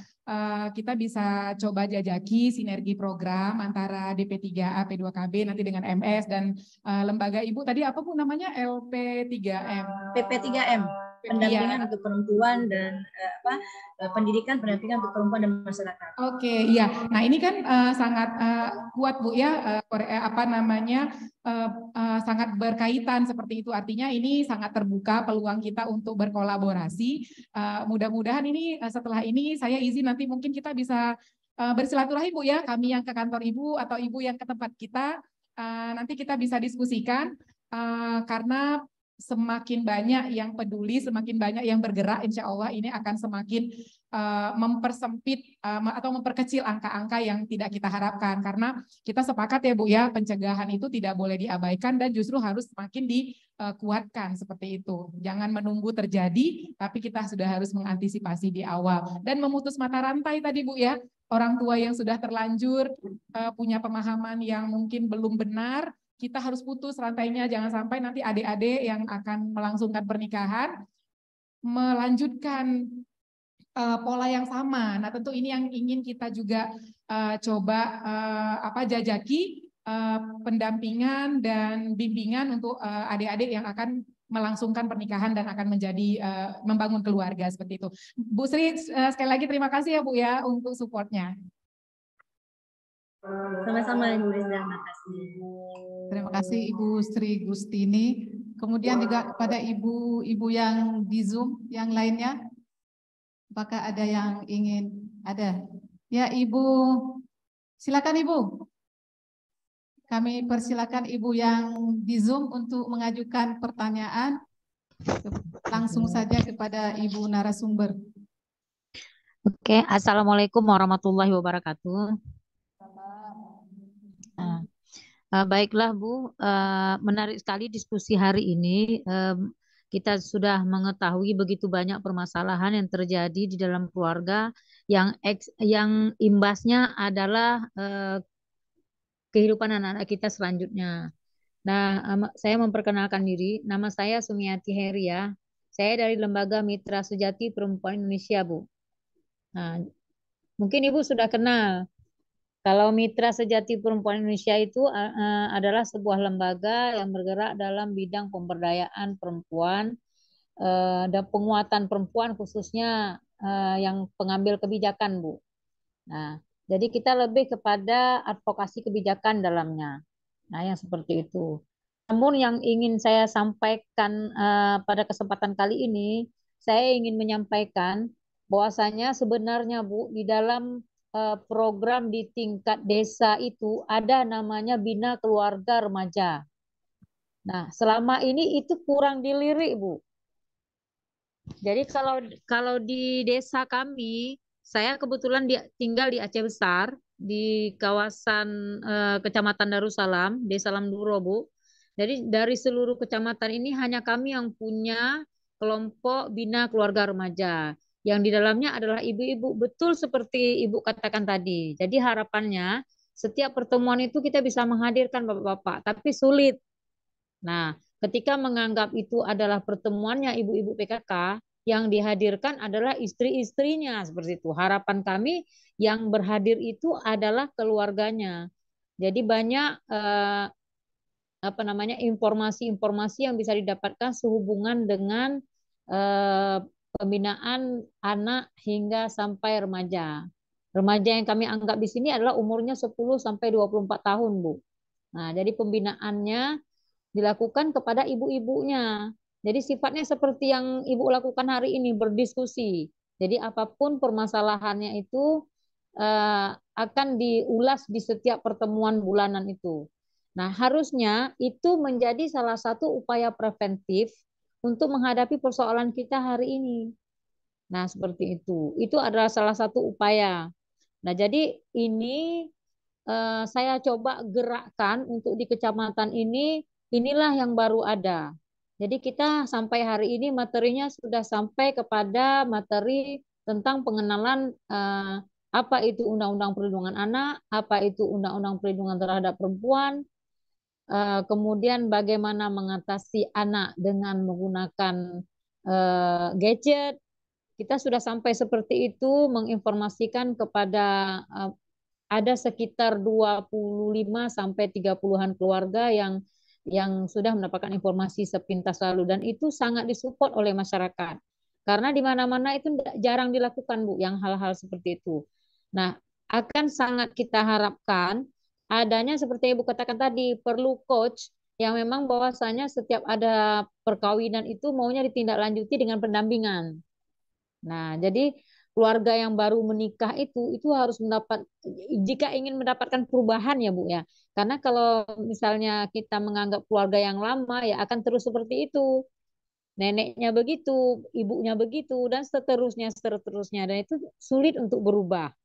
Kita bisa coba jajaki sinergi program antara DP3A, P2KB nanti dengan MS dan lembaga Ibu tadi apa Bu namanya? LP3M. PP3M. Pendampingan untuk perempuan dan pendidikan pendampingan untuk perempuan dan masyarakat. Oke, iya. Nah ini kan sangat kuat Bu ya, sangat berkaitan seperti itu. Artinya ini sangat terbuka peluang kita untuk berkolaborasi. Mudah-mudahan ini setelah ini saya izin nanti mungkin kita bisa bersilaturahmi Bu ya, kami yang ke kantor Ibu atau Ibu yang ke tempat kita, nanti kita bisa diskusikan karena semakin banyak yang peduli, semakin banyak yang bergerak, insya Allah ini akan semakin mempersempit atau memperkecil angka-angka yang tidak kita harapkan. Karena kita sepakat ya Bu ya, pencegahan itu tidak boleh diabaikan dan justru harus semakin dikuatkan seperti itu. Jangan menunggu terjadi, tapi kita sudah harus mengantisipasi di awal. Dan memutus mata rantai tadi Bu ya, orang tua yang sudah terlanjur punya pemahaman yang mungkin belum benar, kita harus putus rantainya, jangan sampai nanti adik-adik yang akan melangsungkan pernikahan melanjutkan pola yang sama. Nah, tentu ini yang ingin kita juga coba jajaki, pendampingan dan bimbingan untuk adik-adik yang akan melangsungkan pernikahan dan akan menjadi membangun keluarga seperti itu. Bu Sri, sekali lagi terima kasih ya Bu ya untuk supportnya. Sama-sama Ibu Rizda, terima kasih. Terima kasih Ibu Sri Gustini. Kemudian juga kepada ibu-ibu yang di Zoom yang lainnya. Apakah ada yang ingin? Ada. Ya Ibu, silakan Ibu. Kami persilakan Ibu yang di Zoom untuk mengajukan pertanyaan. Langsung saja kepada Ibu narasumber. Oke, Assalamualaikum warahmatullahi wabarakatuh. Baiklah Bu, menarik sekali diskusi hari ini. Kita sudah mengetahui begitu banyak permasalahan yang terjadi di dalam keluarga yang imbasnya adalah kehidupan anak-anak kita selanjutnya. Nah, saya memperkenalkan diri, nama saya Sumiati Heria. Saya dari Lembaga Mitra Sejati Perempuan Indonesia, Bu. Nah, mungkin Ibu sudah kenal. Kalau Mitra Sejati Perempuan Indonesia itu adalah sebuah lembaga yang bergerak dalam bidang pemberdayaan perempuan dan penguatan perempuan khususnya yang pengambil kebijakan, Bu. Nah, jadi kita lebih kepada advokasi kebijakan dalamnya. Nah, yang seperti itu. Namun yang ingin saya sampaikan pada kesempatan kali ini, saya ingin menyampaikan bahwasanya sebenarnya Bu, di dalam program di tingkat desa itu ada namanya Bina Keluarga Remaja. Nah, selama ini itu kurang dilirik, Bu. Jadi kalau di desa kami, saya kebetulan tinggal di Aceh Besar, di kawasan Kecamatan Darussalam, Desa Lamduro, Bu. Jadi dari seluruh kecamatan ini hanya kami yang punya kelompok Bina Keluarga Remaja. Yang di dalamnya adalah ibu-ibu, betul seperti Ibu katakan tadi. Jadi harapannya setiap pertemuan itu kita bisa menghadirkan bapak-bapak, tapi sulit. Nah, ketika menganggap itu adalah pertemuannya ibu-ibu PKK, yang dihadirkan adalah istri-istrinya seperti itu. Harapan kami yang berhadir itu adalah keluarganya. Jadi banyak informasi-informasi yang bisa didapatkan sehubungan dengan pembinaan anak hingga sampai remaja. Remaja yang kami anggap di sini adalah umurnya 10 sampai 24 tahun, Bu. Nah, jadi pembinaannya dilakukan kepada ibu-ibunya. Jadi sifatnya seperti yang Ibu lakukan hari ini, berdiskusi. Jadi apapun permasalahannya itu akan diulas di setiap pertemuan bulanan itu. Nah, harusnya itu menjadi salah satu upaya preventif untuk menghadapi persoalan kita hari ini. Nah, seperti itu. Itu adalah salah satu upaya. Nah, jadi ini saya coba gerakkan untuk di kecamatan ini, inilah yang baru ada. Jadi kita sampai hari ini materinya sudah sampai kepada materi tentang pengenalan apa itu Undang-Undang Perlindungan Anak, apa itu Undang-Undang Perlindungan Terhadap Perempuan, kemudian bagaimana mengatasi anak dengan menggunakan gadget. Kita sudah sampai seperti itu, menginformasikan kepada ada sekitar 25 sampai 30-an keluarga yang sudah mendapatkan informasi sepintas lalu, dan itu sangat disupport oleh masyarakat. Karena di mana-mana itu jarang dilakukan, Bu, yang hal-hal seperti itu. Nah, akan sangat kita harapkan adanya seperti Ibu katakan tadi, perlu coach yang memang bahwasanya setiap ada perkawinan itu maunya ditindaklanjuti dengan pendampingan. Nah, jadi keluarga yang baru menikah itu harus jika ingin mendapatkan perubahan ya Bu ya. Karena kalau misalnya kita menganggap keluarga yang lama ya akan terus seperti itu. Neneknya begitu, ibunya begitu, dan seterusnya. Dan itu sulit untuk berubah.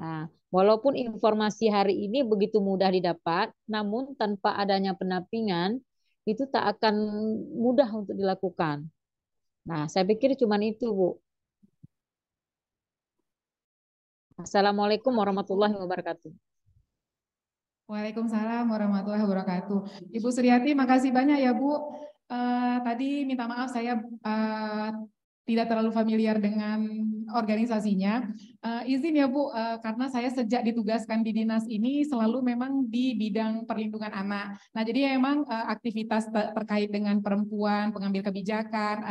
Nah, walaupun informasi hari ini begitu mudah didapat, namun tanpa adanya pendampingan, itu tak akan mudah untuk dilakukan. Nah, saya pikir cuma itu, Bu. Assalamualaikum warahmatullahi wabarakatuh. Waalaikumsalam warahmatullahi wabarakatuh. Ibu Suryati, makasih banyak ya Bu. Tadi minta maaf saya tidak terlalu familiar dengan organisasinya. Izin ya Bu, karena saya sejak ditugaskan di dinas ini selalu memang di bidang perlindungan anak. Nah, jadi memang aktivitas terkait dengan perempuan, pengambil kebijakan,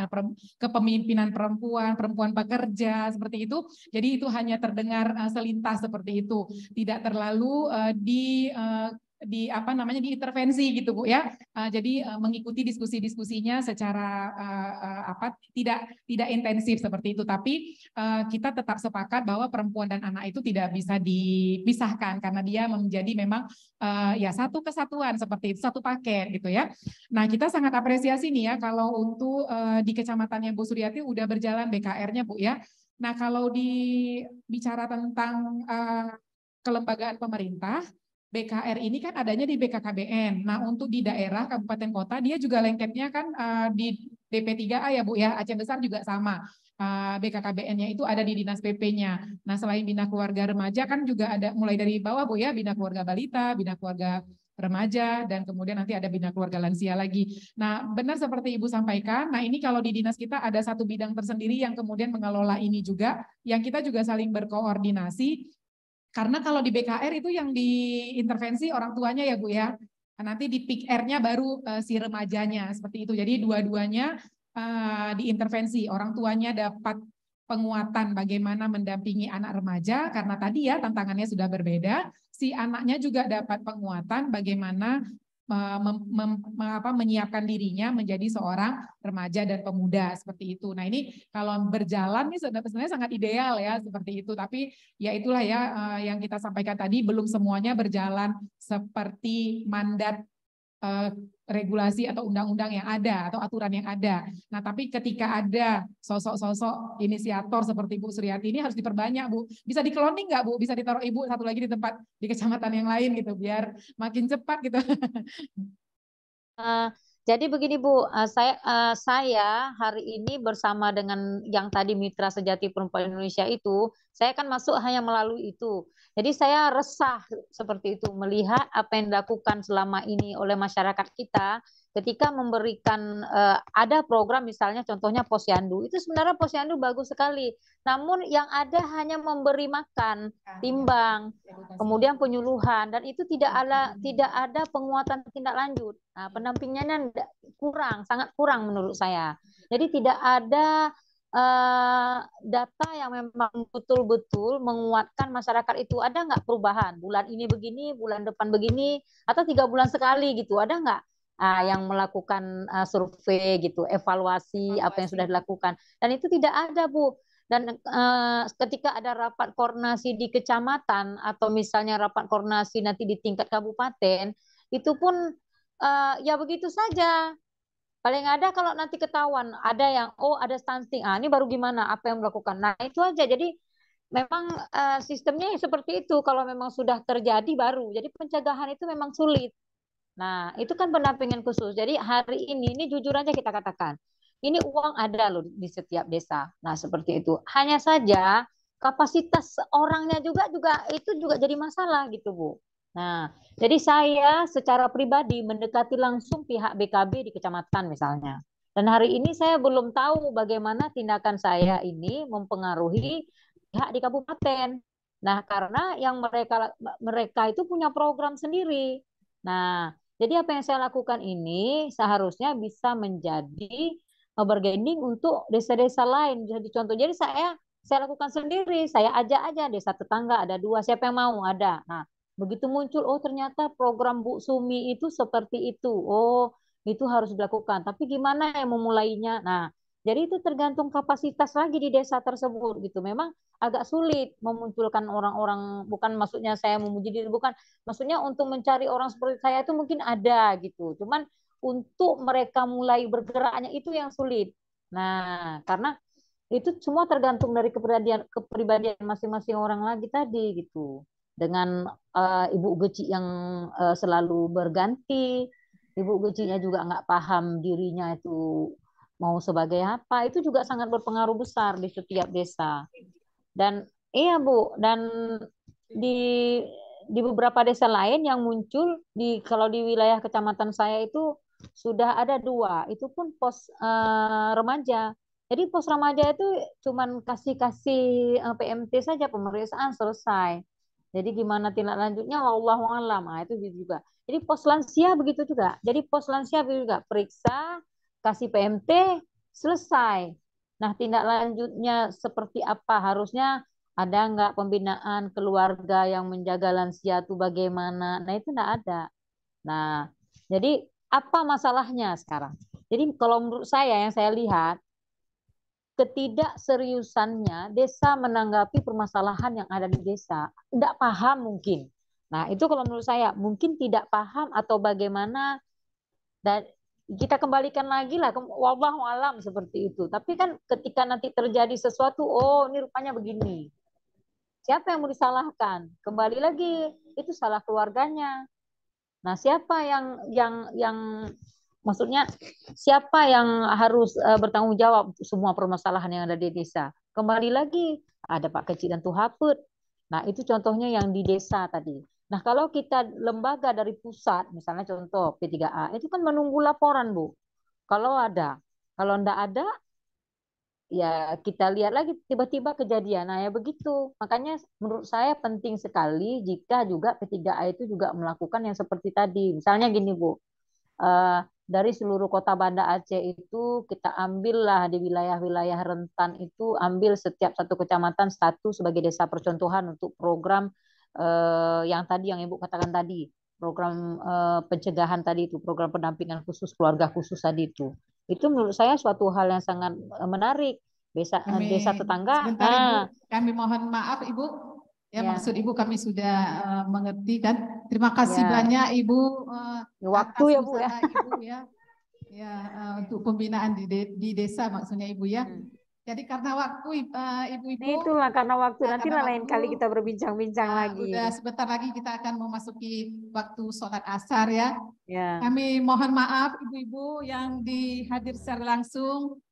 kepemimpinan perempuan, perempuan pekerja, seperti itu. Jadi itu hanya terdengar selintas seperti itu, tidak terlalu di apa namanya diintervensi gitu Bu ya. Jadi mengikuti diskusi-diskusinya secara tidak intensif seperti itu, tapi kita tetap sepakat bahwa perempuan dan anak itu tidak bisa dipisahkan karena dia menjadi memang ya satu kesatuan seperti itu, satu paket gitu ya. Nah, kita sangat apresiasi nih ya kalau untuk di kecamatannya Bu Suryati udah berjalan BKR-nya Bu ya. Nah, kalau bicara tentang kelembagaan pemerintah, BKR ini kan adanya di BKKBN. Nah, untuk di daerah kabupaten kota dia juga lengketnya kan di DP3A ya Bu ya. Aceh Besar juga sama. BKKBN-nya itu ada di Dinas PP-nya. Nah, selain Bina Keluarga Remaja kan juga ada mulai dari bawah Bu ya, Bina Keluarga Balita, Bina Keluarga Remaja, dan kemudian nanti ada Bina Keluarga Lansia lagi. Nah, benar seperti Ibu sampaikan, nah ini kalau di dinas kita ada satu bidang tersendiri yang kemudian mengelola ini juga, yang kita juga saling berkoordinasi. Karena kalau di BKR itu yang diintervensi orang tuanya ya Bu ya. Nanti di peak R-nya baru si remajanya seperti itu. Jadi dua-duanya diintervensi. Orang tuanya dapat penguatan bagaimana mendampingi anak remaja karena tadi ya tantangannya sudah berbeda. Si anaknya juga dapat penguatan bagaimana menyiapkan dirinya menjadi seorang remaja dan pemuda seperti itu. Nah ini kalau berjalan ini sebenarnya sangat ideal ya seperti itu. Tapi ya itulah ya yang kita sampaikan tadi belum semuanya berjalan seperti mandat regulasi atau undang-undang yang ada atau aturan yang ada. Nah, tapi ketika ada sosok-sosok inisiator seperti Bu Suryati ini harus diperbanyak, Bu. Bisa di-cloning nggak, Bu? Bisa ditaruh Ibu satu lagi di tempat di kecamatan yang lain gitu, biar makin cepat gitu. Jadi begini Bu, saya hari ini bersama dengan yang tadi Mitra Sejati Perempuan Indonesia itu, saya kan masuk hanya melalui itu. Jadi saya resah seperti itu melihat apa yang dilakukan selama ini oleh masyarakat kita ketika memberikan ada program misalnya contohnya posyandu. Itu sebenarnya posyandu bagus sekali. Namun yang ada hanya memberi makan, timbang, kemudian penyuluhan dan itu tidak ada penguatan tindak lanjut. Nah, pendampingannya kurang, sangat kurang menurut saya. Jadi tidak ada data yang memang betul-betul menguatkan masyarakat itu. Ada nggak perubahan? Bulan ini begini, bulan depan begini, atau 3 bulan sekali gitu? Ada nggak yang melakukan survei gitu, evaluasi apa yang sudah dilakukan? Dan itu tidak ada, Bu. Dan ketika ada rapat koordinasi di kecamatan atau misalnya rapat koordinasi nanti di tingkat kabupaten, itu pun ya begitu saja. Paling ada kalau nanti ketahuan ada yang ada stunting, ini baru gimana apa yang melakukan. Nah itu aja. Jadi memang sistemnya seperti itu. Kalau memang sudah terjadi baru. Jadi pencegahan itu memang sulit. Nah itu kan pendampingan khusus. Jadi hari ini jujur aja kita katakan, ini uang ada loh di setiap desa. Nah seperti itu. Hanya saja kapasitas orangnya juga itu juga jadi masalah gitu Bu. Nah, jadi saya secara pribadi mendekati langsung pihak BKB di kecamatan misalnya. Dan hari ini saya belum tahu bagaimana tindakan saya ini mempengaruhi pihak di kabupaten. Nah, karena yang mereka itu punya program sendiri. Nah, jadi apa yang saya lakukan ini seharusnya bisa menjadi bargaining untuk desa-desa lain. Jadi contoh, jadi saya lakukan sendiri. Saya ajak aja desa tetangga ada 2, siapa yang mau ada. Nah, begitu muncul, ternyata program Bu Sumi itu seperti itu. Itu harus dilakukan. Tapi gimana yang memulainya? Nah, jadi itu tergantung kapasitas lagi di desa tersebut gitu. Memang agak sulit memunculkan orang-orang, bukan maksudnya saya memuji diri, bukan. Maksudnya untuk mencari orang seperti saya itu mungkin ada gitu. Cuman untuk mereka mulai bergeraknya itu yang sulit. Nah, karena itu semua tergantung dari kepribadian masing-masing orang lagi tadi gitu. Dengan ibu geci yang selalu berganti, ibu gecinya juga nggak paham dirinya itu mau sebagai apa, itu juga sangat berpengaruh besar di setiap desa. Dan iya Bu, dan di beberapa desa lain yang muncul kalau di wilayah kecamatan saya itu sudah ada 2, itu pun pos remaja. Jadi pos remaja itu cuman kasih PMT saja, pemeriksaan selesai. Jadi gimana tindak lanjutnya wallahu alam. Nah, itu juga. Jadi pos lansia begitu juga. Jadi pos lansia begitu juga, periksa, kasih PMT, selesai. Nah, tindak lanjutnya seperti apa? Harusnya ada nggak pembinaan keluarga yang menjaga lansia itu bagaimana? Nah, itu nggak ada. Nah, jadi apa masalahnya sekarang? Jadi kalau menurut saya yang saya lihat, ketidakseriusannya desa menanggapi permasalahan yang ada di desa. Tidak paham mungkin. Nah, itu kalau menurut saya mungkin tidak paham atau bagaimana, dan kita kembalikan lagi lah wallahu alam seperti itu. Tapi kan ketika nanti terjadi sesuatu, oh ini rupanya begini. Siapa yang mau disalahkan? Kembali lagi, itu salah keluarganya. Nah, siapa yang maksudnya siapa yang harus bertanggung jawab untuk semua permasalahan yang ada di desa? Kembali lagi, ada Pak Kecil dan Tuhaput. Nah, itu contohnya yang di desa tadi. Nah, kalau kita lembaga dari pusat, misalnya contoh P3A, itu kan menunggu laporan, Bu. Kalau ada. Kalau enggak ada, ya kita lihat lagi tiba-tiba kejadian. Nah, ya begitu. Makanya menurut saya penting sekali jika juga P3A itu juga melakukan yang seperti tadi. Misalnya gini, Bu. Dari seluruh kota Banda Aceh itu kita ambillah di wilayah-wilayah rentan itu, ambil setiap satu kecamatan status sebagai desa percontohan untuk program yang tadi yang Ibu katakan tadi, program pencegahan tadi itu, program pendampingan khusus keluarga khusus tadi itu. Itu menurut saya suatu hal yang sangat menarik. Desa tetangga. Sebentar Ibu, kami mohon maaf Ibu. Ya, Ya. maksud Ibu kami sudah mengerti kan. Terima kasih Ya. banyak Ibu Waktu atas ya Bu ya. usaha Ibu ya. Ya, untuk pembinaan di desa maksudnya Ibu ya. Jadi karena waktu Ibu-ibu. Itulah karena waktu. Nah, Nanti karena lain waktu, kali kita berbincang-bincang lagi. Udah sebentar lagi kita akan memasuki waktu sholat asar ya. Ya. Kami mohon maaf Ibu-ibu yang dihadir secara langsung.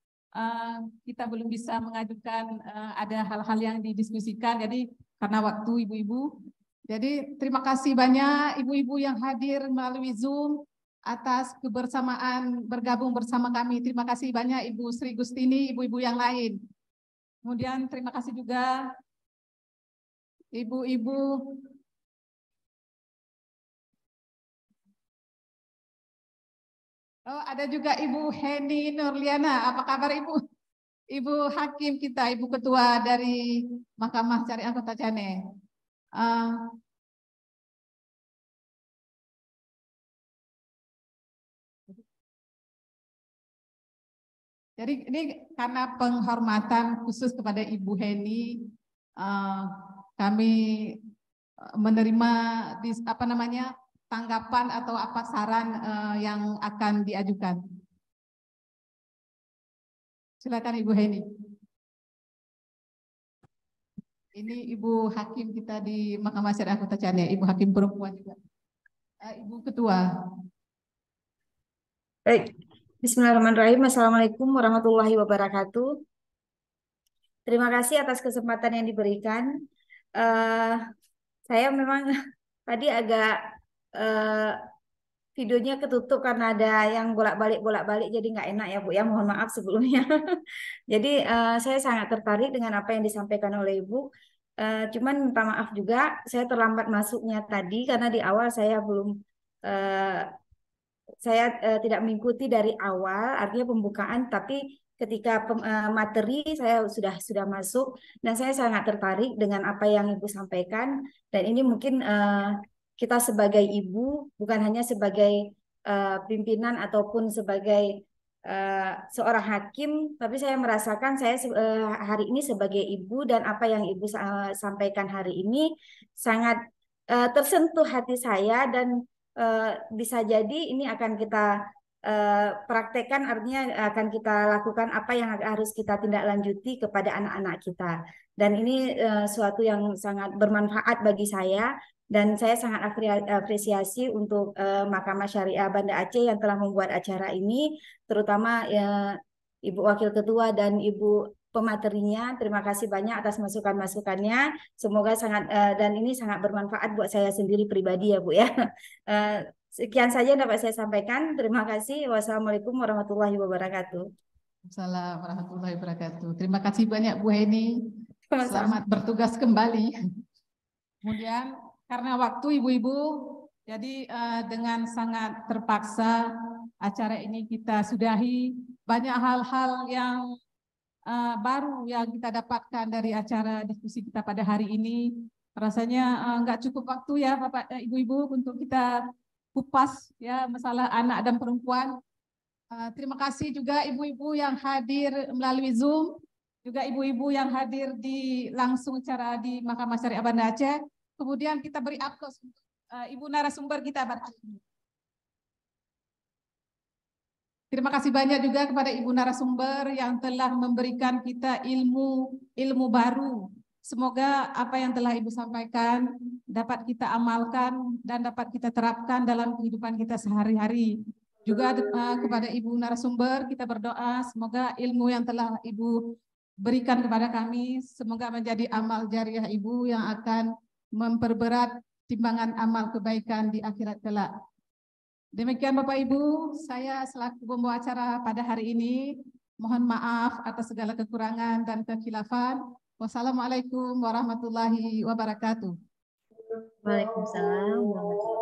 Kita belum bisa mengajukan, ada hal-hal yang didiskusikan. Jadi karena waktu Ibu-ibu. Jadi terima kasih banyak Ibu-ibu yang hadir melalui Zoom atas kebersamaan bergabung bersama kami. Terima kasih banyak Ibu Sri Gustini, ibu-ibu yang lain. Kemudian terima kasih juga ibu-ibu ada juga Ibu Heni Nurliana. Apa kabar Ibu? Ibu Hakim kita, Ibu Ketua dari Mahkamah Syariah Kota Cane. Jadi ini karena penghormatan khusus kepada Ibu Heni, kami menerima tanggapan atau apa saran yang akan diajukan. Silakan Ibu Heni. Ini Ibu Hakim kita di Mahkamah Syariah Kota Cane, Ibu Hakim perempuan juga. Ibu Ketua. Baik. Bismillahirrahmanirrahim. Assalamualaikum warahmatullahi wabarakatuh. Terima kasih atas kesempatan yang diberikan. Saya memang tadi agak videonya ketutup karena ada yang bolak-balik jadi nggak enak ya Bu ya. Mohon maaf sebelumnya. Jadi saya sangat tertarik dengan apa yang disampaikan oleh Ibu. Cuman minta maaf juga saya terlambat masuknya tadi karena di awal saya belum tidak mengikuti dari awal, artinya pembukaan, tapi ketika materi saya sudah masuk dan saya sangat tertarik dengan apa yang Ibu sampaikan, dan ini mungkin kita sebagai ibu bukan hanya sebagai pimpinan ataupun sebagai seorang hakim, tapi saya merasakan saya hari ini sebagai ibu dan apa yang Ibu sampaikan hari ini sangat tersentuh hati saya, dan bisa jadi ini akan kita praktekkan, artinya akan kita lakukan apa yang harus kita tindak lanjuti kepada anak-anak kita. Dan ini suatu yang sangat bermanfaat bagi saya, dan saya sangat apresiasi untuk Mahkamah Syariah Banda Aceh yang telah membuat acara ini, terutama Ibu Wakil Ketua dan Ibu pematerinya. Terima kasih banyak atas masukan-masukannya. Semoga dan ini sangat bermanfaat buat saya sendiri pribadi ya Bu ya. Sekian saja dapat saya sampaikan. Terima kasih. Wassalamualaikum warahmatullahi wabarakatuh. Assalamualaikum warahmatullahi wabarakatuh. Terima kasih banyak Bu Heni. Selamat bertugas kembali. Kemudian karena waktu ibu-ibu, jadi dengan sangat terpaksa acara ini kita sudahi. Banyak hal-hal yang baru yang kita dapatkan dari acara diskusi kita pada hari ini. Rasanya nggak cukup waktu ya Bapak Ibu-ibu untuk kita kupas ya masalah anak dan perempuan. Terima kasih juga ibu-ibu yang hadir melalui Zoom, juga ibu-ibu yang hadir di langsung acara di Mahkamah Syariah Banda Aceh. Kemudian kita beri aplaus untuk ibu narasumber kita pada hari ini. Terima kasih banyak juga kepada ibu narasumber yang telah memberikan kita ilmu baru. Semoga apa yang telah ibu sampaikan dapat kita amalkan dan dapat kita terapkan dalam kehidupan kita sehari-hari. Juga kepada ibu narasumber kita berdoa semoga ilmu yang telah ibu berikan kepada kami semoga menjadi amal jariah ibu yang akan memperberat timbangan amal kebaikan di akhirat kelak. Demikian Bapak Ibu, saya selaku pembawa acara pada hari ini mohon maaf atas segala kekurangan dan kekhilafan. Wassalamualaikum warahmatullahi wabarakatuh. Waalaikumsalam warahmatullahi wabarakatuh.